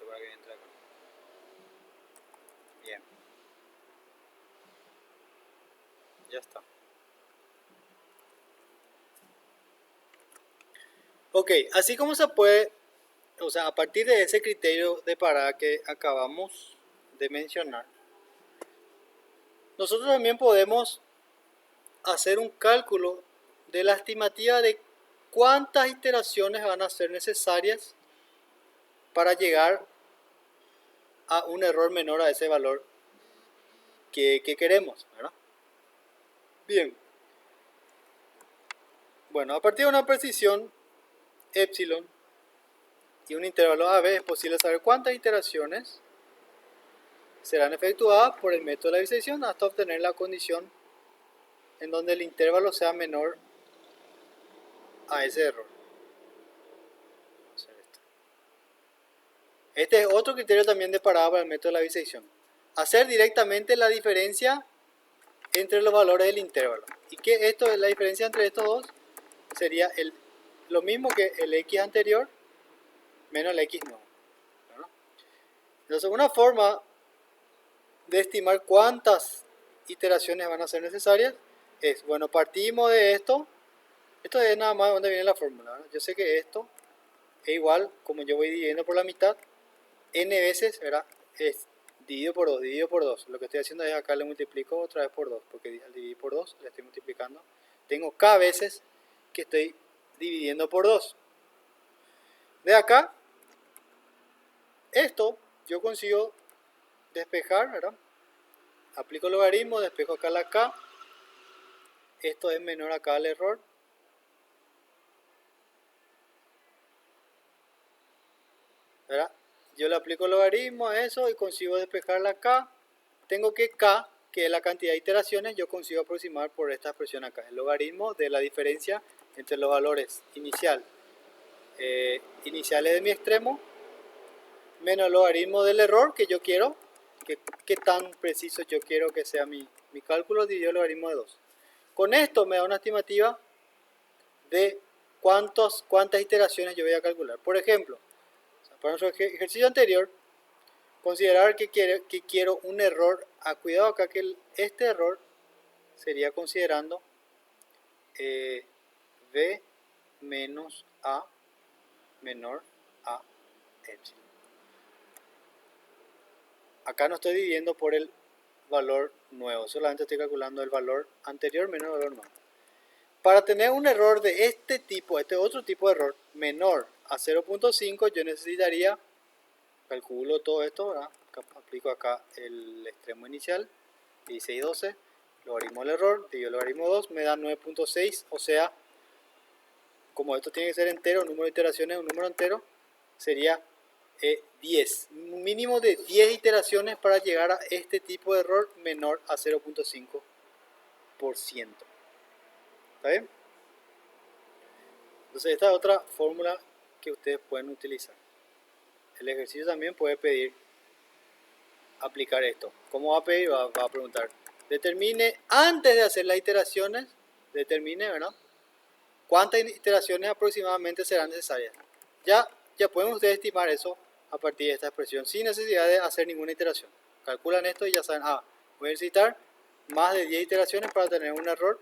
Speaker 1: Para que entre acá. Bien. Ya está. Ok, así como se puede, o sea, a partir de ese criterio de parada que acabamos de mencionar, nosotros también podemos hacer un cálculo de la estimativa de cuántas iteraciones van a ser necesarias para llegar a un error menor a ese valor que queremos, ¿verdad? Bien. Bueno, a partir de una precisión epsilon y un intervalo AB es posible saber cuántas iteraciones serán efectuadas por el método de la bisección hasta obtener la condición en donde el intervalo sea menor a ese error. Este es otro criterio también de parada para el método de la bisección. Hacer directamente la diferencia entre los valores del intervalo. Y que esto es la diferencia entre estos dos sería lo mismo que el x anterior menos el x nuevo. ¿No? Entonces una forma de estimar cuántas iteraciones van a ser necesarias es, bueno, partimos de esto es nada más donde viene la fórmula, ¿verdad? Yo sé que esto es igual, como yo voy dividiendo por la mitad, n veces, ¿verdad? Es dividido por 2, dividido por 2. Lo que estoy haciendo es acá le multiplico otra vez por 2, porque al dividir por 2 le estoy multiplicando. Tengo k veces que estoy dividiendo por 2. De acá, esto yo consigo despejar, ¿verdad? Aplico el logaritmo, despejo acá la k. Esto es menor acá al error. ¿Verdad? Yo le aplico el logaritmo a eso y consigo despejar la k. Tengo que k, que es la cantidad de iteraciones, yo consigo aproximar por esta expresión acá. El logaritmo de la diferencia entre los valores iniciales de mi extremo menos el logaritmo del error que yo quiero, que tan preciso yo quiero que sea mi cálculo, dividido el logaritmo de 2. Con esto me da una estimativa de cuántas iteraciones yo voy a calcular. Por ejemplo, para nuestro ejercicio anterior, Considerar que quiero un error. Cuidado acá que este error sería considerando v menos a menor a epsilon. Acá no estoy dividiendo por el valor nuevo, solamente estoy calculando el valor anterior menos el valor nuevo. Para tener un error de este tipo, este otro tipo de error menor a 0.5, yo necesitaría, calculo todo esto, ¿verdad? Aplico acá el extremo inicial, 16, 12, logaritmo del error, divido el logaritmo 2, me da 9.6, o sea, como esto tiene que ser entero, número de iteraciones, un número entero, sería 10, un mínimo de 10 iteraciones para llegar a este tipo de error menor a 0.5%. ¿Está bien? Entonces esta es otra fórmula que ustedes pueden utilizar. El ejercicio también puede pedir aplicar esto. ¿Cómo va a pedir? Va a preguntar. Determine, antes de hacer las iteraciones, determine, ¿verdad?, cuántas iteraciones aproximadamente serán necesarias. Ya pueden ustedes estimar eso a partir de esta expresión, sin necesidad de hacer ninguna iteración. Calculan esto y ya saben, voy a necesitar más de 10 iteraciones para tener un error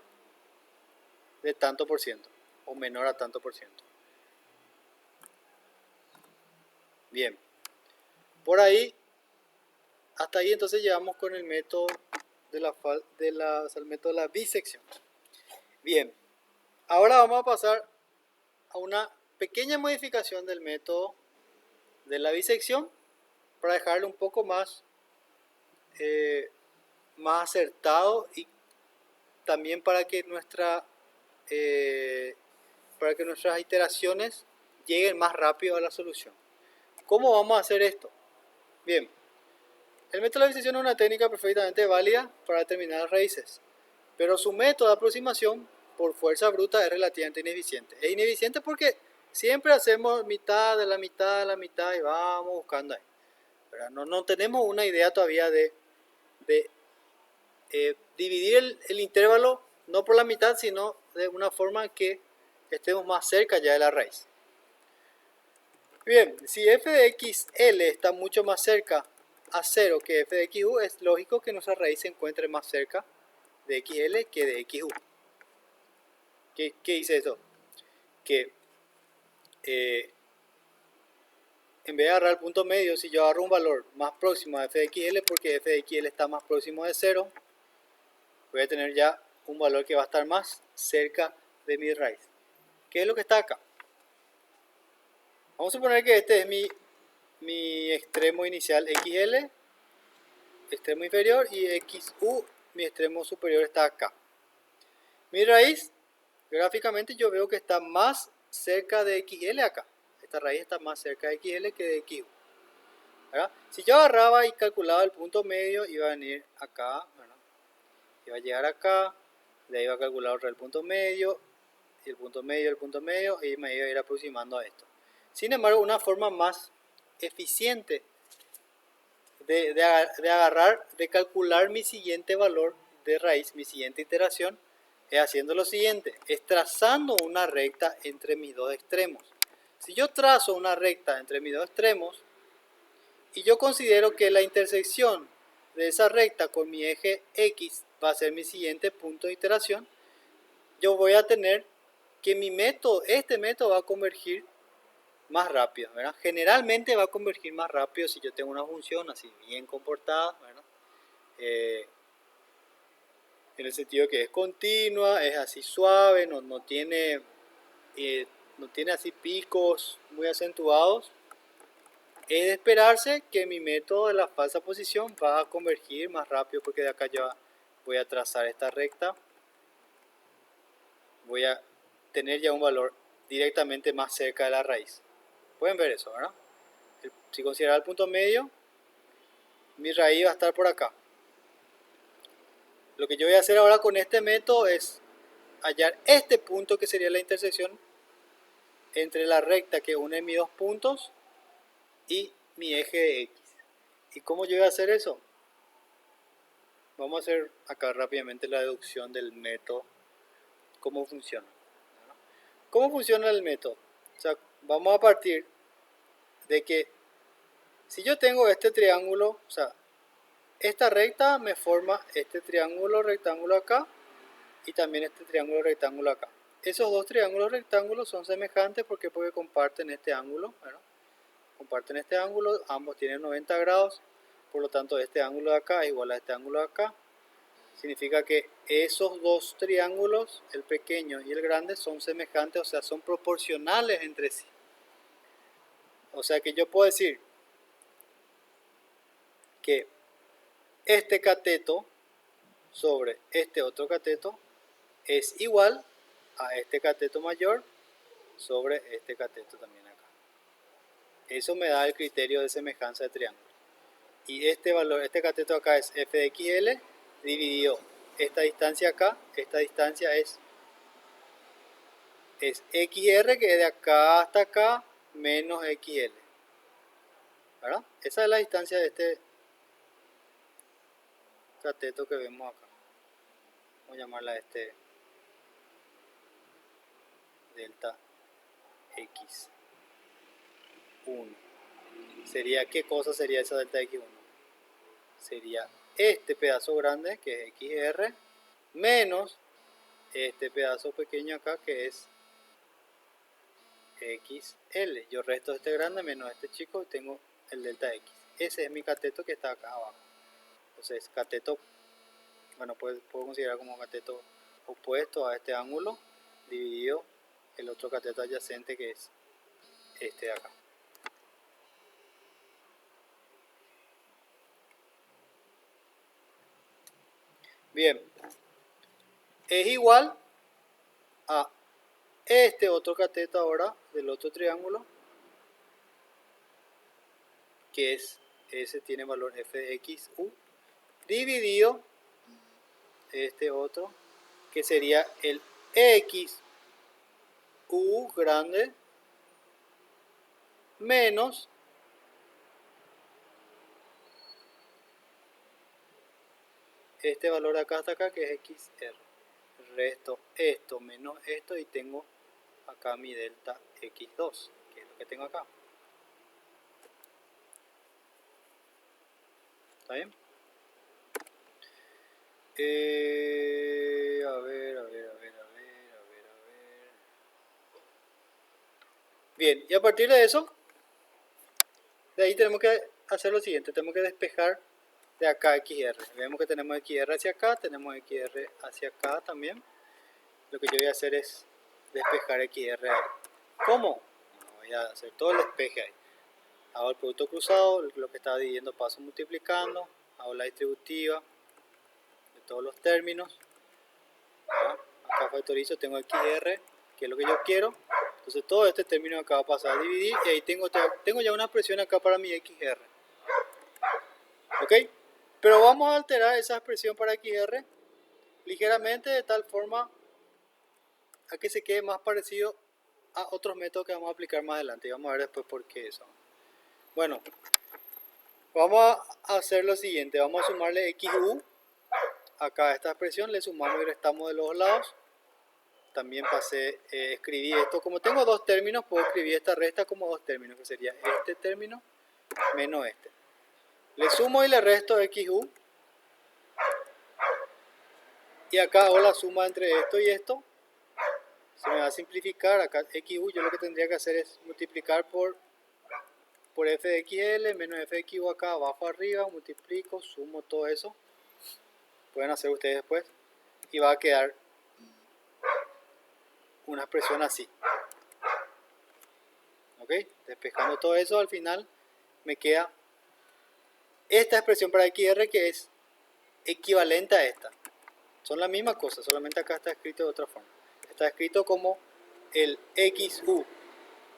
Speaker 1: de tanto por ciento, o menor a tanto por ciento. Bien. Por ahí, hasta ahí entonces llegamos con el método el método de la bisección. Bien. Ahora vamos a pasar a una pequeña modificación del método de la bisección para dejarlo un poco más acertado y también para que nuestras iteraciones lleguen más rápido a la solución. ¿Cómo vamos a hacer esto? Bien, el método de la bisección es una técnica perfectamente válida para determinar las raíces, pero su método de aproximación por fuerza bruta es relativamente ineficiente. Es ineficiente porque siempre hacemos mitad de la mitad de la mitad y vamos buscando ahí. Pero no tenemos una idea todavía de dividir el intervalo no por la mitad, sino de una forma que estemos más cerca ya de la raíz. Bien, si f de xl está mucho más cerca a 0 que f de xu, es lógico que nuestra raíz se encuentre más cerca de xl que de xu. ¿Qué dice eso? Que en vez de agarrar el punto medio, si yo agarro un valor más próximo a f de xl, porque f de xl está más próximo de 0, voy a tener ya un valor que va a estar más cerca de mi raíz. ¿Qué es lo que está acá? Vamos a suponer que este es mi extremo inicial xl, extremo inferior, y xu, mi extremo superior, está acá. Mi raíz, gráficamente yo veo que está más cerca de xl acá. Esta raíz está más cerca de xl que de xu. ¿Verdad? Si yo agarraba y calculaba el punto medio, iba a venir acá, ¿verdad?, iba a llegar acá, de ahí iba a calcular otra el punto medio, y el punto medio, y me iba a ir aproximando a esto. Sin embargo, una forma más eficiente de calcular mi siguiente valor de raíz, mi siguiente iteración, es haciendo lo siguiente, es trazando una recta entre mis dos extremos. Si yo trazo una recta entre mis dos extremos y yo considero que la intersección de esa recta con mi eje X va a ser mi siguiente punto de iteración, yo voy a tener que este método va a convergir más rápido, ¿verdad? Generalmente va a convergir más rápido si yo tengo una función así bien comportada, ¿verdad? En el sentido que es continua, es así suave, no tiene así picos muy acentuados. Es de esperarse que mi método de la falsa posición va a convergir más rápido, porque de acá ya voy a trazar esta recta, voy a tener ya un valor directamente más cerca de la raíz. Pueden ver eso, ¿verdad? Si considero el punto medio, mi raíz va a estar por acá. Lo que yo voy a hacer ahora con este método es hallar este punto, que sería la intersección entre la recta que une mis dos puntos y mi eje de X. ¿Y cómo yo voy a hacer eso? Vamos a hacer acá rápidamente la deducción del método. ¿Cómo funciona? ¿Cómo funciona el método? O sea, vamos a partir de que Si yo tengo este triángulo, o sea, esta recta me forma este triángulo rectángulo acá y también este triángulo rectángulo acá. Esos dos triángulos rectángulos son semejantes porque comparten este ángulo, ¿verdad? Comparten este ángulo, ambos tienen 90 grados, por lo tanto este ángulo de acá es igual a este ángulo de acá. Significa que esos dos triángulos, el pequeño y el grande, son semejantes, o sea, son proporcionales entre sí. O sea que yo puedo decir que este cateto sobre este otro cateto es igual a este cateto mayor sobre este cateto también acá. Eso me da el criterio de semejanza de triángulo. Y este valor, este cateto acá es f de xl dividido esta distancia acá, esta distancia es xr, que es de acá hasta acá, menos xl. ¿Verdad? Esa es la distancia de este cateto que vemos acá. Vamos a llamarla delta x1. Sería, ¿qué cosa sería esa delta x1? Sería este pedazo grande, que es xr, menos este pedazo pequeño acá, que es xl. Yo resto este grande menos este chico y tengo el delta x. Ese es mi cateto que está acá abajo. Entonces, cateto, bueno, puedo considerar como cateto opuesto a este ángulo dividido el otro cateto adyacente, que es este de acá. Bien, es igual a este otro cateto ahora del otro triángulo, que es, ese tiene valor f de xu, dividido este otro, que sería el xu grande menos este valor de acá hasta acá, que es xr. Resto esto menos esto y tengo acá mi delta x2, que es lo que tengo acá. ¿Está bien? A ver. Bien, y a partir de eso, de ahí tenemos que hacer lo siguiente, tenemos que despejar de acá xr. Vemos que tenemos xr hacia acá, tenemos xr hacia acá también. Lo que yo voy a hacer es despejar xr ahí. ¿Cómo? Voy a hacer todo el despeje ahí. Hago el producto cruzado, lo que estaba dividiendo paso multiplicando, hago la distributiva de todos los términos. Acá factorizo, tengo xr, que es lo que yo quiero. Entonces todo este término acá va a pasar a dividir y ahí tengo ya una expresión acá para mi xr. ¿Ok? Pero vamos a alterar esa expresión para xr ligeramente de tal forma a que se quede más parecido a otros métodos que vamos a aplicar más adelante. Y vamos a ver después por qué eso. Bueno, vamos a hacer lo siguiente. Vamos a sumarle xu acá a esta expresión, le sumamos y restamos de los lados. También escribí esto, como tengo dos términos, puedo escribir esta resta como dos términos, que sería este término menos este. Le sumo y le resto xu, y acá hago la suma entre esto y esto. Se me va a simplificar, acá xu yo lo que tendría que hacer es multiplicar por f de xl menos f de xu acá abajo arriba, multiplico, sumo todo eso. Pueden hacer ustedes después y va a quedar una expresión así. ¿Ok? Despejando todo eso, al final me queda esta expresión para xr, que es equivalente a esta. Son la misma cosa, solamente acá está escrito de otra forma. Está escrito como el xu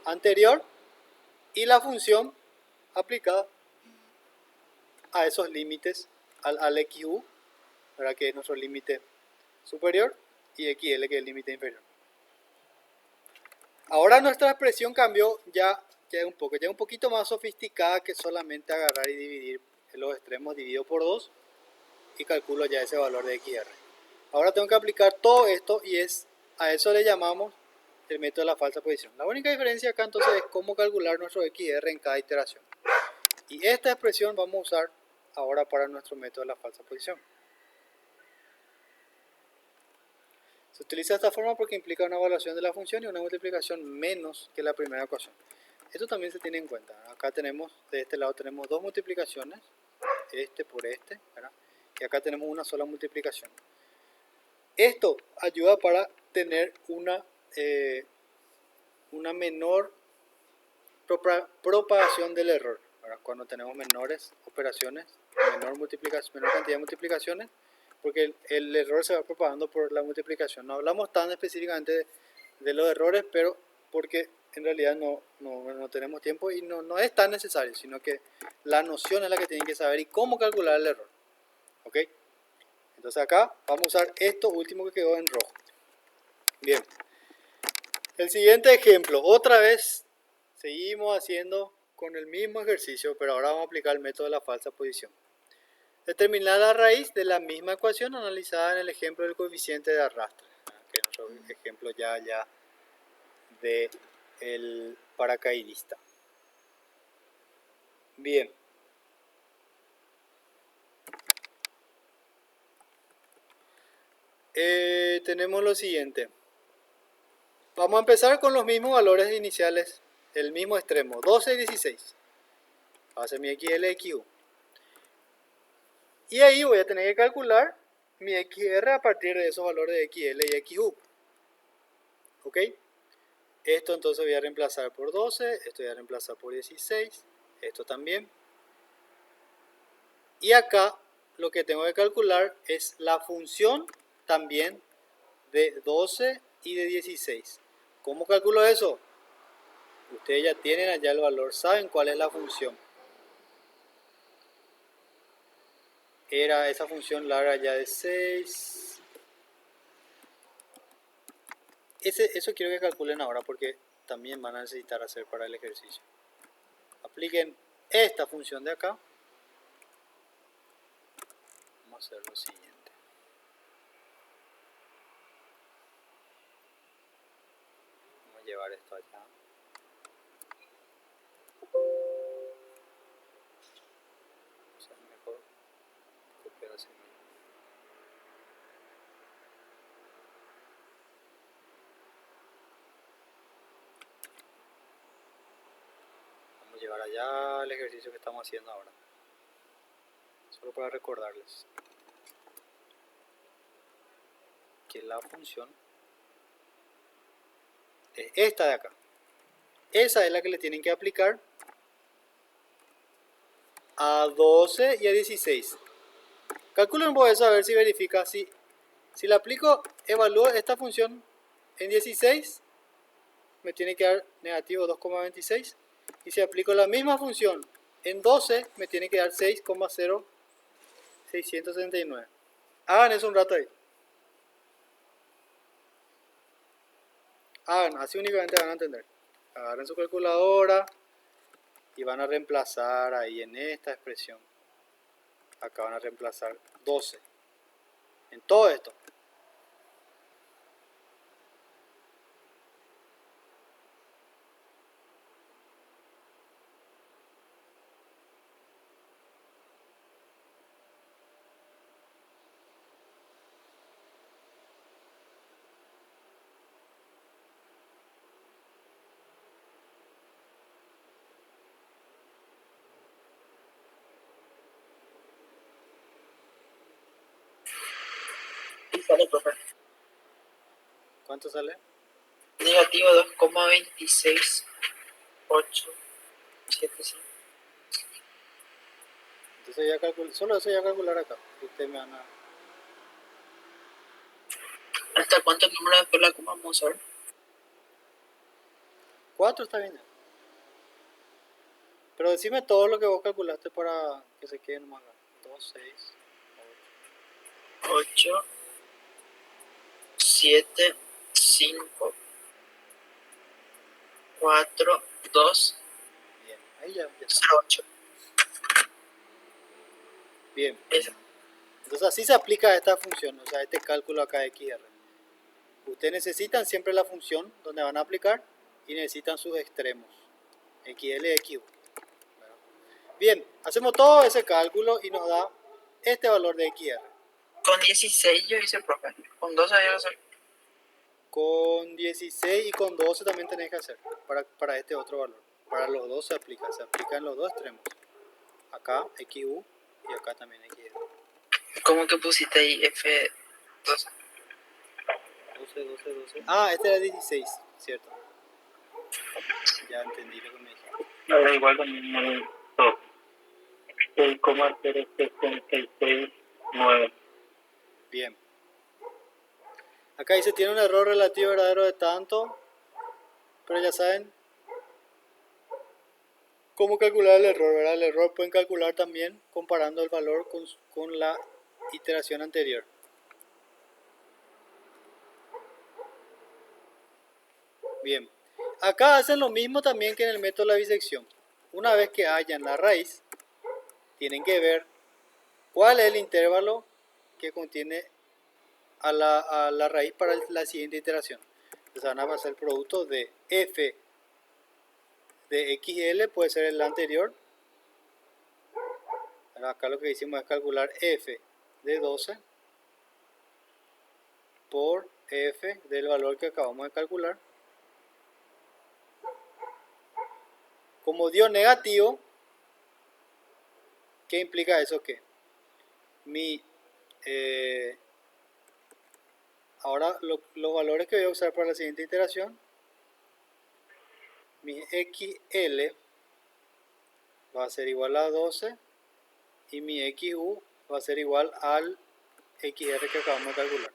Speaker 1: anterior y la función aplicada a esos límites al xu, ¿verdad? Que es nuestro límite superior, y xl, que es el límite inferior. Ahora nuestra expresión cambió ya un poquito más sofisticada que solamente agarrar y dividir en los extremos dividido por 2 y calculo ya ese valor de xr. Ahora tengo que aplicar todo esto y a eso le llamamos el método de la falsa posición. La única diferencia acá entonces es cómo calcular nuestro xr en cada iteración. Y esta expresión vamos a usar ahora para nuestro método de la falsa posición. Se utiliza de esta forma porque implica una evaluación de la función y una multiplicación menos que la primera ecuación. Esto también se tiene en cuenta. Acá tenemos, de este lado tenemos dos multiplicaciones, este por este, ¿verdad? Y acá tenemos una sola multiplicación. Esto ayuda para tener una menor propagación del error, ¿verdad? Cuando tenemos menores operaciones, menor cantidad de multiplicaciones, porque el error se va propagando por la multiplicación. No hablamos tan específicamente de los errores, pero porque en realidad no tenemos tiempo y no es tan necesario, sino que la noción es la que tienen que saber y cómo calcular el error. ¿Ok? Entonces acá vamos a usar esto último que quedó en rojo. Bien. El siguiente ejemplo, otra vez seguimos haciendo con el mismo ejercicio, pero ahora vamos a aplicar el método de la falsa posición. Determinar la raíz de la misma ecuación analizada en el ejemplo del coeficiente de arrastre, que es nuestro ejemplo ya de el paracaidista. Bien. Tenemos lo siguiente. Vamos a empezar con los mismos valores iniciales, el mismo extremo, 12 y 16. Va a ser mi XL y XU. Y ahí voy a tener que calcular mi XR a partir de esos valores de XL y XU. ¿Ok? Esto entonces voy a reemplazar por 12, esto voy a reemplazar por 16, esto también. Y acá lo que tengo que calcular es la función también de 12 y de 16. ¿Cómo calculo eso? Ustedes ya tienen allá el valor, saben cuál es la función. Era esa función larga ya de 6. Eso quiero que calculen ahora porque también van a necesitar hacer para el ejercicio. Apliquen esta función de acá. Vamos a hacer lo siguiente. Vamos a llevar esto allá. O sea, mejor copiar así mismo. Vamos a llevar allá el ejercicio que estamos haciendo ahora. Solo para recordarles que la función es esta de acá. Esa es la que le tienen que aplicar a 12 y a 16. Calculen por eso a ver si verifica. Si le aplico, evalúo esta función en 16, me tiene que dar negativo 2,26. Y si aplico la misma función en 12, me tiene que dar 6,0679. Hagan eso un rato ahí. Hagan, así únicamente van a entender. Agarren su calculadora y van a reemplazar ahí en esta expresión. Acá van a reemplazar 12 en todo esto.
Speaker 5: Y sale, profe.
Speaker 1: ¿Cuánto sale?
Speaker 5: Negativo 2,26875.
Speaker 1: Entonces ya calculo, solo eso ya calcular acá. Ustedes me van a...
Speaker 5: ¿Hasta cuántos números después la coma vamos a ver?
Speaker 1: 4 está bien ya. Pero decime todo lo que vos calculaste para que se quede nomás acá. 2, 6,
Speaker 5: 8, 7, 5, 4, 2,
Speaker 1: bien. Ahí ya está.
Speaker 5: 0, 8.
Speaker 1: Bien.
Speaker 5: Eso.
Speaker 1: Entonces así se aplica esta función, o sea, este cálculo acá de XR. Ustedes necesitan siempre la función donde van a aplicar y necesitan sus extremos, XL y XU. Bien, hacemos todo ese cálculo y nos da este valor de XR.
Speaker 5: Con 16 yo hice, profe. Con 12 había que hacer.
Speaker 1: Con 16 y con 12 también tenés que hacer para este otro valor. Para los dos se aplica en los dos extremos. Acá XU y acá también XR.
Speaker 5: ¿Cómo que pusiste ahí F12?
Speaker 1: 12. Ah, este era 16, cierto. Ya entendí lo que me dijiste.
Speaker 6: Ahora igual también el 2. 6,076,9.
Speaker 1: Bien. Acá dice tiene un error relativo verdadero de tanto, pero ya saben cómo calcular el error, ¿verdad? El error pueden calcular también comparando el valor con la iteración anterior. Bien. Acá hacen lo mismo también que en el método de la bisección. Una vez que hallan la raíz, tienen que ver cuál es el intervalo que contiene a la raíz para la siguiente iteración. Entonces van a pasar el producto de f de xl, puede ser el anterior. Ahora acá lo que hicimos es calcular f de 12 por f del valor que acabamos de calcular. Como dio negativo, ¿qué implica eso? Que ahora los valores que voy a usar para la siguiente iteración, mi XL va a ser igual a 12 y mi XU va a ser igual al XR que acabamos de calcular.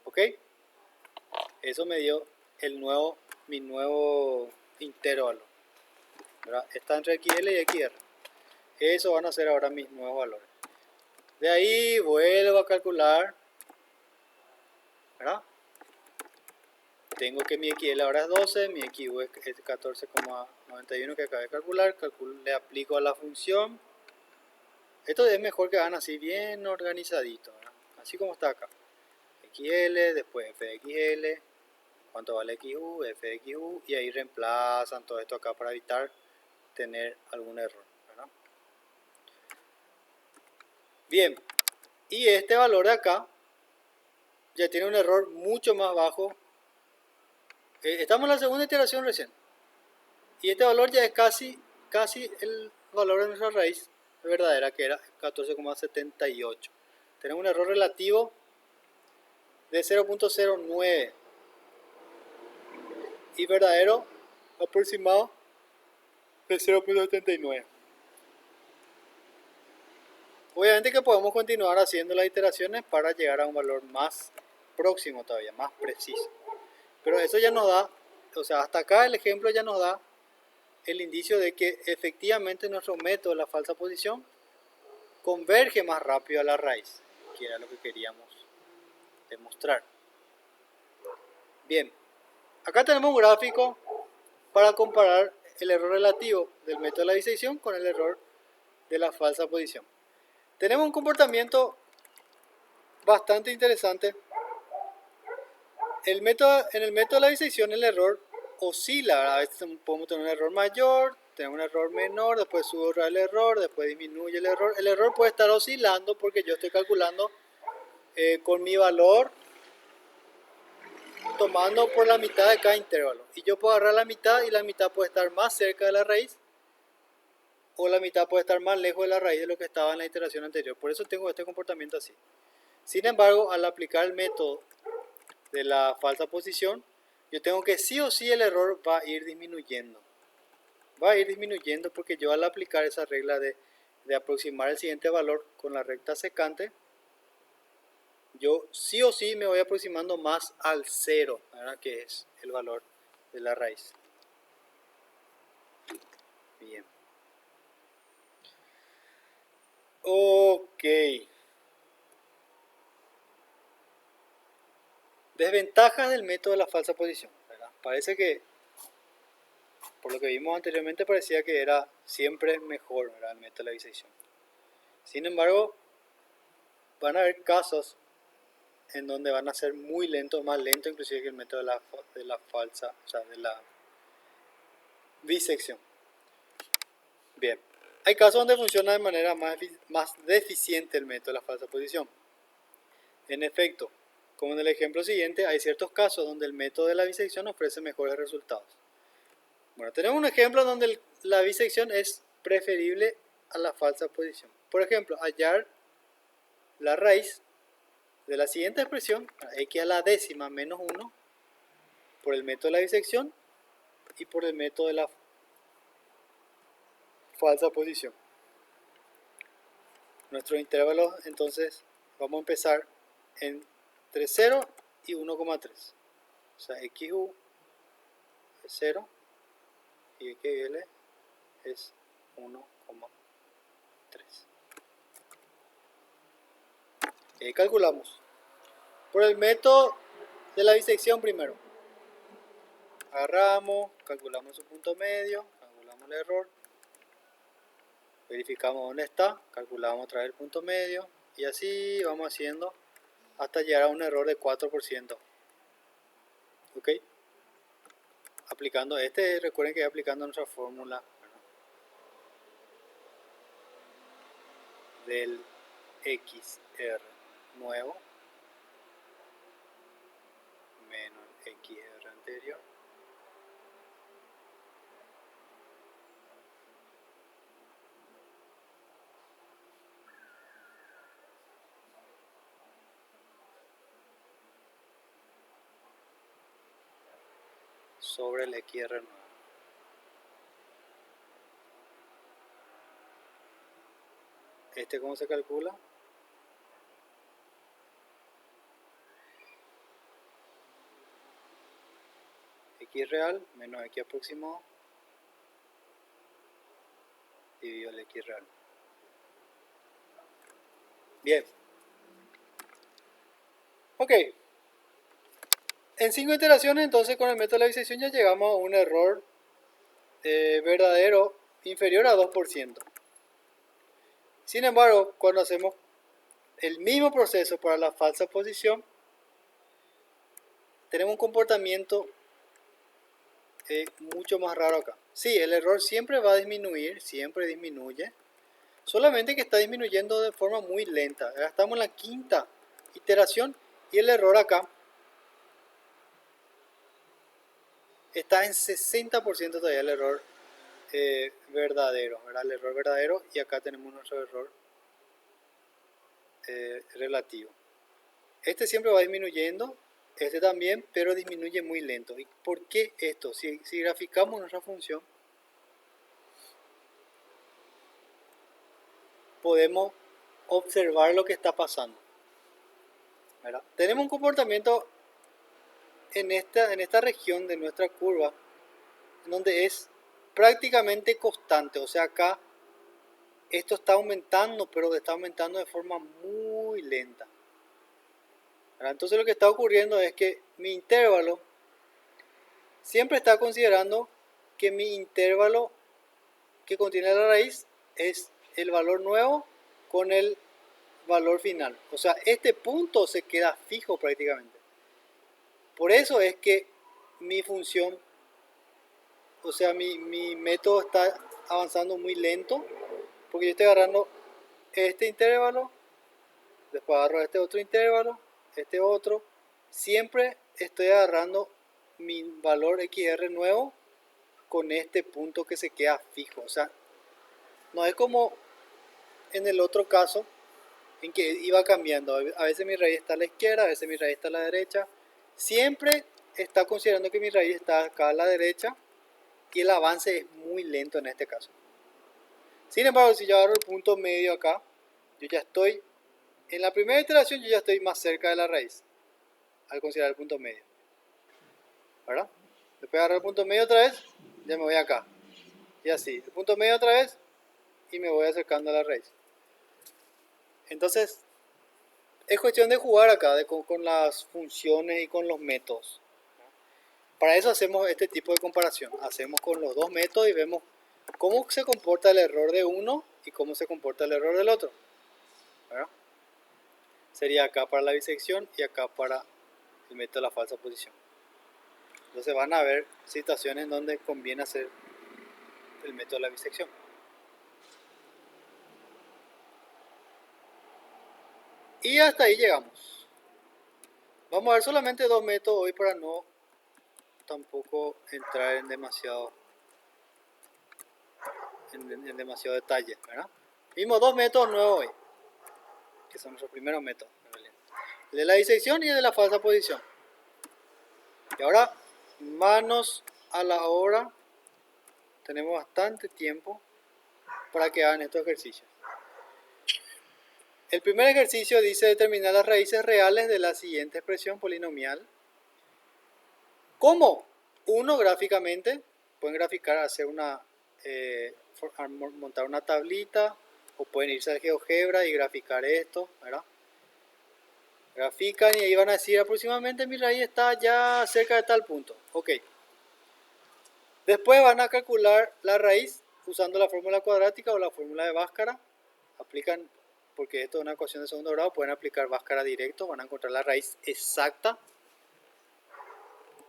Speaker 1: ¿Ok? Eso me dio mi nuevo intervalo, ¿verdad? Está entre XL y XR. Eso van a ser ahora mis nuevos valores. De ahí vuelvo a calcular, ¿verdad? Tengo que mi XL ahora es 12, mi XU es 14,91 que acabé de calcular. Le aplico a la función. Esto es mejor que hagan así bien organizadito, ¿verdad? Así como está acá. XL, después F de XL, cuánto vale XU, F de XU, y ahí reemplazan todo esto acá para evitar tener algún error, ¿verdad? Bien, y este valor de acá ya tiene un error mucho más bajo. Estamos en la segunda iteración recién, y este valor ya es casi el valor de nuestra raíz verdadera, que era 14,78. Tenemos un error relativo de 0,09 y verdadero aproximado de 0,79. Obviamente que podemos continuar haciendo las iteraciones para llegar a un valor más próximo todavía, más preciso. Pero eso ya nos da, o sea, hasta acá el ejemplo ya nos da el indicio de que efectivamente nuestro método de la falsa posición converge más rápido a la raíz, que era lo que queríamos demostrar. Bien, acá tenemos un gráfico para comparar el error relativo del método de la bisección con el error de la falsa posición. Tenemos un comportamiento bastante interesante. En el método de la bisección el error oscila, a veces podemos tener un error mayor, tener un error menor, después sube el error, después disminuye el error. El error puede estar oscilando porque yo estoy calculando con mi valor tomando por la mitad de cada intervalo. Y yo puedo agarrar la mitad y la mitad puede estar más cerca de la raíz o la mitad puede estar más lejos de la raíz de lo que estaba en la iteración anterior. Por eso tengo este comportamiento así. Sin embargo, al aplicar el método de la falsa posición, yo tengo que sí o sí el error va a ir disminuyendo. Va a ir disminuyendo porque yo al aplicar esa regla de aproximar el siguiente valor con la recta secante, yo sí o sí me voy aproximando más al cero, ¿verdad? Que es el valor de la raíz. Bien. Ok. Desventajas del método de la falsa posición, ¿verdad? Parece que, por lo que vimos anteriormente, parecía que era siempre mejor, ¿verdad? El método de la bisección. Sin embargo, van a haber casos en donde van a ser muy lentos, más lentos inclusive que el método de la falsa, o sea, bisección. Bien, hay casos donde funciona de manera más deficiente el método de la falsa posición. En efecto, como en el ejemplo siguiente, hay ciertos casos donde el método de la bisección ofrece mejores resultados. Bueno, tenemos un ejemplo donde la bisección es preferible a la falsa posición. Por ejemplo, hallar la raíz de la siguiente expresión, x a la décima menos 1, por el método de la bisección y por el método de la falsa posición. Nuestros intervalos, entonces, vamos a empezar entre 0 y 1,3. O sea, xu es 0 y xl es 1,3. Y ahí calculamos. Por el método de la bisección primero. Agarramos, calculamos su punto medio, calculamos el error. Verificamos dónde está, calculamos otra vez el punto medio. Y así vamos haciendo hasta llegar a un error de 4%. ¿Ok? Aplicando recuerden que voy aplicando nuestra fórmula del XR nuevo menos XR anterior sobre el XR nuevo. ¿Cómo se calcula? X real menos X aproximado dividido el X real. Bien. Ok. En 5 iteraciones, entonces, con el método de la bisección ya llegamos a un error verdadero inferior a 2%. Sin embargo, cuando hacemos el mismo proceso para la falsa posición, tenemos un comportamiento mucho más raro acá. Sí, el error siempre va a disminuir, siempre disminuye, solamente que está disminuyendo de forma muy lenta. Ahora estamos en la quinta iteración y el error acá está en 60% todavía, el error verdadero, ¿verdad? El error verdadero, y acá tenemos nuestro error relativo. Este siempre va disminuyendo, este también, pero disminuye muy lento. ¿Y por qué esto? Si graficamos nuestra función, podemos observar lo que está pasando, ¿verdad? Tenemos un comportamiento en esta región de nuestra curva donde es prácticamente constante. O sea, acá esto está aumentando, pero está aumentando de forma muy lenta, ¿verdad? Entonces lo que está ocurriendo es que mi intervalo siempre está considerando que mi intervalo que contiene la raíz es el valor nuevo con el valor final. O sea, este punto se queda fijo prácticamente. Por eso es que mi función, o sea, mi método está avanzando muy lento, porque yo estoy agarrando este intervalo, después agarro este otro intervalo, este otro. Siempre estoy agarrando mi valor XR nuevo con este punto que se queda fijo. O sea, no es como en el otro caso en que iba cambiando. A veces mi raíz está a la izquierda, a veces mi raíz está a la derecha. Siempre está considerando que mi raíz está acá a la derecha y el avance es muy lento en este caso. Sin embargo, si yo agarro el punto medio acá, yo ya estoy, en la primera iteración yo ya estoy más cerca de la raíz al considerar el punto medio, ¿verdad? Después agarro el punto medio otra vez, ya me voy acá. Y así, el punto medio otra vez y me voy acercando a la raíz. Entonces, es cuestión de jugar acá con las funciones y con los métodos. Para eso hacemos este tipo de comparación. Hacemos con los dos métodos y vemos cómo se comporta el error de uno y cómo se comporta el error del otro, ¿verdad? Sería acá para la bisección y acá para el método de la falsa posición. Entonces van a haber situaciones donde conviene hacer el método de la bisección. Y hasta ahí llegamos. Vamos a ver solamente dos métodos hoy para no tampoco entrar en demasiado detalle, ¿verdad? Vimos dos métodos nuevos hoy, que son nuestros primeros métodos, en realidad. El de la disección y el de la falsa posición. Y ahora, manos a la obra. Tenemos bastante tiempo para que hagan estos ejercicios. El primer ejercicio dice determinar las raíces reales de la siguiente expresión polinomial. ¿Cómo? Uno, gráficamente. Pueden graficar, hacer montar una tablita, o pueden irse al GeoGebra y graficar esto, ¿verdad? Grafican y ahí van a decir aproximadamente mi raíz está ya cerca de tal punto. Ok. Después van a calcular la raíz usando la fórmula cuadrática o la fórmula de Bhaskara. Aplican, porque esto es una ecuación de segundo grado, pueden aplicar Bhaskara directo, van a encontrar la raíz exacta.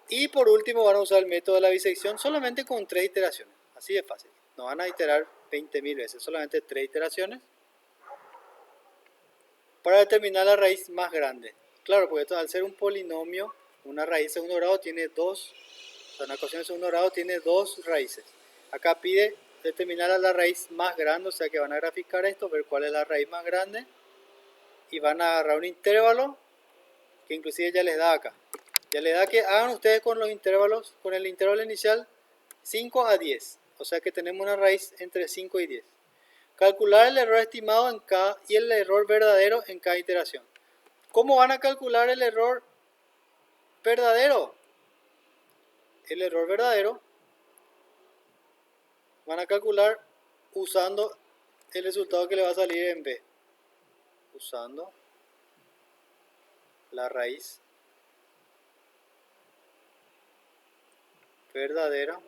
Speaker 1: Y por último van a usar el método de la bisección solamente con 3 iteraciones. Así de fácil. No van a iterar 20.000 veces, solamente 3 iteraciones para determinar la raíz más grande. Claro, porque esto, al ser un polinomio, una raíz de segundo grado tiene dos. O sea, una ecuación de segundo grado tiene dos raíces. Acá pide determinar la raíz más grande, o sea que van a graficar esto, ver cuál es la raíz más grande. Y van a agarrar un intervalo, que inclusive ya les da acá. Ya les da que hagan ustedes con los intervalos, con el intervalo inicial 5 a 10. O sea que tenemos una raíz entre 5 y 10. Calcular el error estimado en cada y el error verdadero en cada iteración. ¿Cómo van a calcular el error verdadero? El error verdadero van a calcular usando el resultado que le va a salir en B, usando la raíz verdadera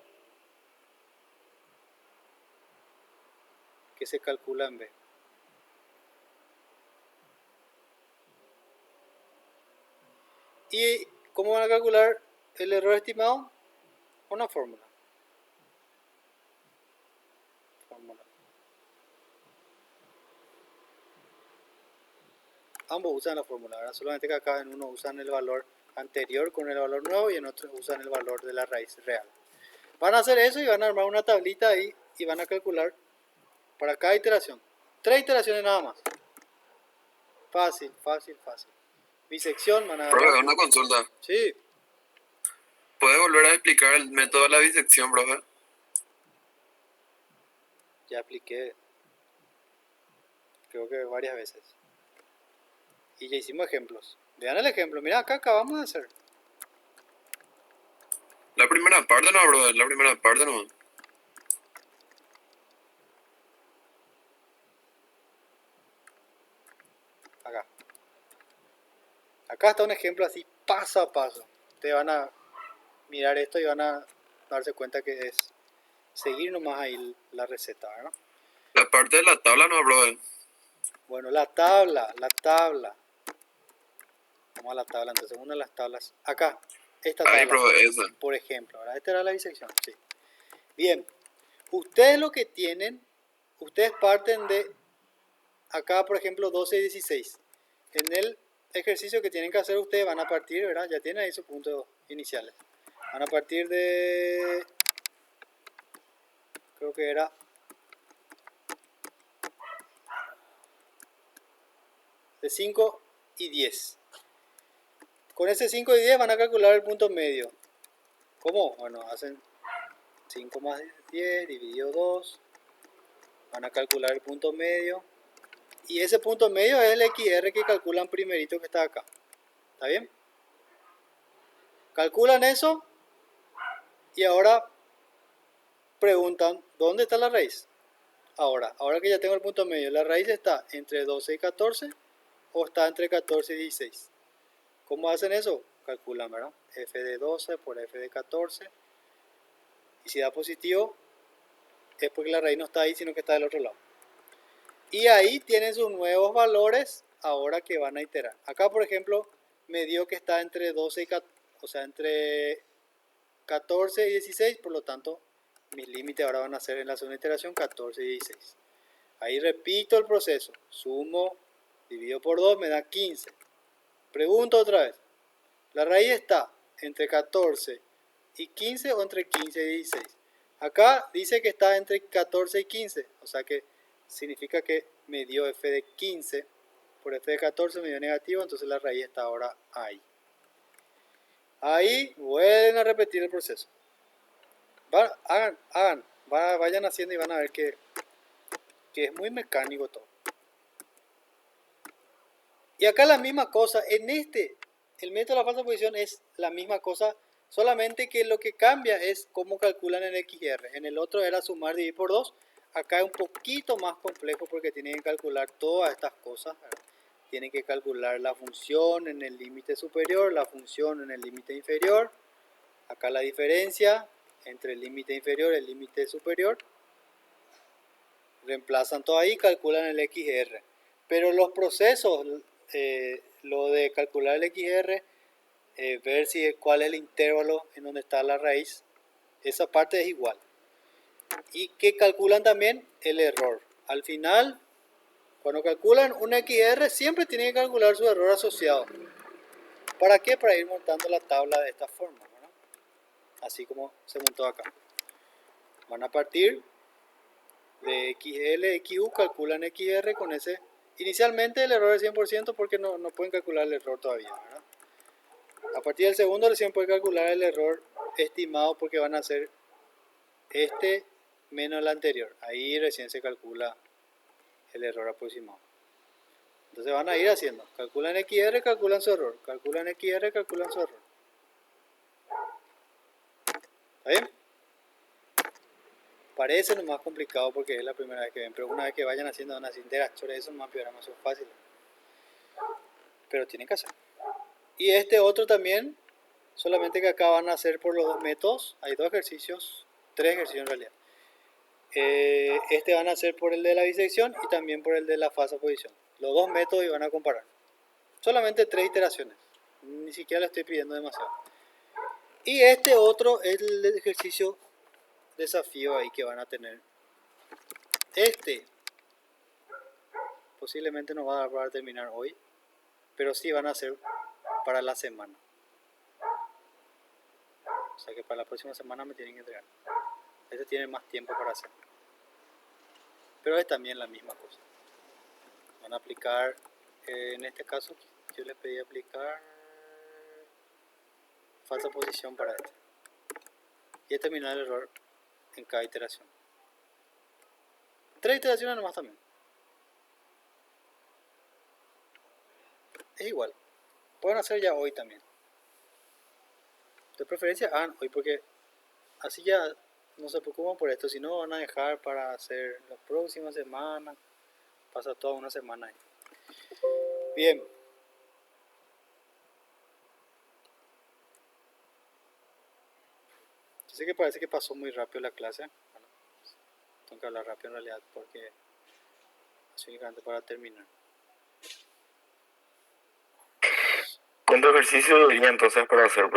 Speaker 1: que se calcula en B. ¿Y cómo van a calcular el error estimado? Una fórmula. Ambos usan la fórmula, ¿verdad? Solamente que acá en uno usan el valor anterior con el valor nuevo y en otro usan el valor de la raíz real. Van a hacer eso y van a armar una tablita ahí y van a calcular para cada iteración. 3 iteraciones nada más. Fácil, fácil, fácil. Bisección, van a
Speaker 7: Profe,
Speaker 1: agarrar.
Speaker 7: una consulta.
Speaker 1: Sí,
Speaker 7: ¿Puede volver a explicar el método de la bisección, profe?
Speaker 1: ya apliqué. Creo que varias veces. Y ya hicimos ejemplos. Vean el ejemplo. Mira, acá acabamos de hacer.
Speaker 7: La primera parte no, brother. La primera parte no.
Speaker 1: Acá. Acá está un ejemplo así paso a paso. Ustedes van a mirar esto y van a darse cuenta que es seguir nomás ahí la receta, ¿verdad?
Speaker 7: La parte de la tabla no, brother.
Speaker 1: Bueno, la tabla. Vamos a la tabla, entonces una de las tablas. Acá, esta tabla.
Speaker 7: Ahí, profe, esa.
Speaker 1: Por ejemplo, ¿verdad? Esta era la bisección, sí. Bien, ustedes lo que tienen, ustedes parten de acá, por ejemplo, 12 y 16. En el ejercicio que tienen que hacer ustedes van a partir, ¿verdad? Ya tienen ahí sus puntos iniciales. Van a partir de, creo que era de 5 y 10. Con ese 5 y 10 van a calcular el punto medio. ¿Cómo? Bueno, hacen 5 más 10 dividido 2. Van a calcular el punto medio. Y ese punto medio es el XR que calculan primerito que está acá. ¿Está bien? Calculan eso. Y ahora preguntan, ¿dónde está la raíz? Ahora que ya tengo el punto medio, ¿la raíz está entre 12 y 14 o está entre 14 y 16? ¿Cómo hacen eso? Calculan, ¿verdad? F de 12 por F de 14. Y si da positivo, es porque la raíz no está ahí, sino que está del otro lado. Y ahí tienen sus nuevos valores ahora que van a iterar. Acá, por ejemplo, me dio que está entre 12 y 14, o sea, entre 14 y 16, por lo tanto, mis límites ahora van a ser en la segunda iteración 14 y 16. Ahí repito el proceso, sumo, divido por 2, me da 15. Pregunto otra vez, ¿la raíz está entre 14 y 15 o entre 15 y 16? Acá dice que está entre 14 y 15, o sea que significa que me dio f de 15, por f de 14 me dio negativo, entonces la raíz está ahora ahí. Ahí vuelven a repetir el proceso. Vayan haciendo y van a ver que es muy mecánico todo. Y acá la misma cosa, el método de la falsa posición es la misma cosa, solamente que lo que cambia es cómo calculan el XR. En el otro era sumar, dividir por 2, acá es un poquito más complejo porque tienen que calcular todas estas cosas, ¿verdad? Tienen que calcular la función en el límite superior, la función en el límite inferior, acá la diferencia entre el límite inferior y el límite superior, reemplazan todo ahí, calculan el XR. Pero los procesos, lo de calcular el XR, ver cuál es el intervalo en donde está la raíz, esa parte es igual. Y que calculan también el error. Al final, cuando calculan un XR, siempre tienen que calcular su error asociado. ¿Para qué? Para ir montando la tabla de esta forma, ¿verdad? Así como se montó acá. Van a partir de XL, XU, calculan XR con ese. Inicialmente el error es 100% porque no pueden calcular el error todavía, ¿verdad? A partir del segundo recién pueden calcular el error estimado porque van a hacer este menos el anterior. Ahí recién se calcula el error aproximado. Entonces van a ir haciendo. Calculan XR, calculan su error. Calculan XR, calculan su error. ¿Está bien? Parece lo más complicado porque es la primera vez que ven, pero una vez que vayan haciendo van a decir, esos más programas son fáciles. Pero tienen que hacer. Y este otro también, solamente que acá van a hacer por los dos métodos. Hay dos ejercicios, tres ejercicios en realidad. Este van a hacer por el de la bisección y también por el de la falsa posición. Los dos métodos y van a comparar. Solamente 3 iteraciones. Ni siquiera le estoy pidiendo demasiado. Y este otro es el ejercicio desafío ahí que van a tener. Este posiblemente no va a dar para terminar hoy, pero sí van a ser para la semana. O sea que para la próxima semana me tienen que entregar. Este tiene más tiempo para hacer. Pero es también la misma cosa. Van a aplicar, en este caso yo les pedí aplicar falsa posición para este. Y determinar el error en cada iteración. 3 iteraciones nomás también. Es igual. Pueden hacer ya hoy también. De preferencia hagan hoy porque así ya no se preocupan por esto. Si no van a dejar para hacer la próxima semana. Pasa toda una semana ahí. Bien. Yo sé que parece que pasó muy rápido la clase. Bueno, tengo que hablar rápido en realidad porque es únicamente para terminar.
Speaker 6: ¿Cuántos ejercicios y entonces para hacer?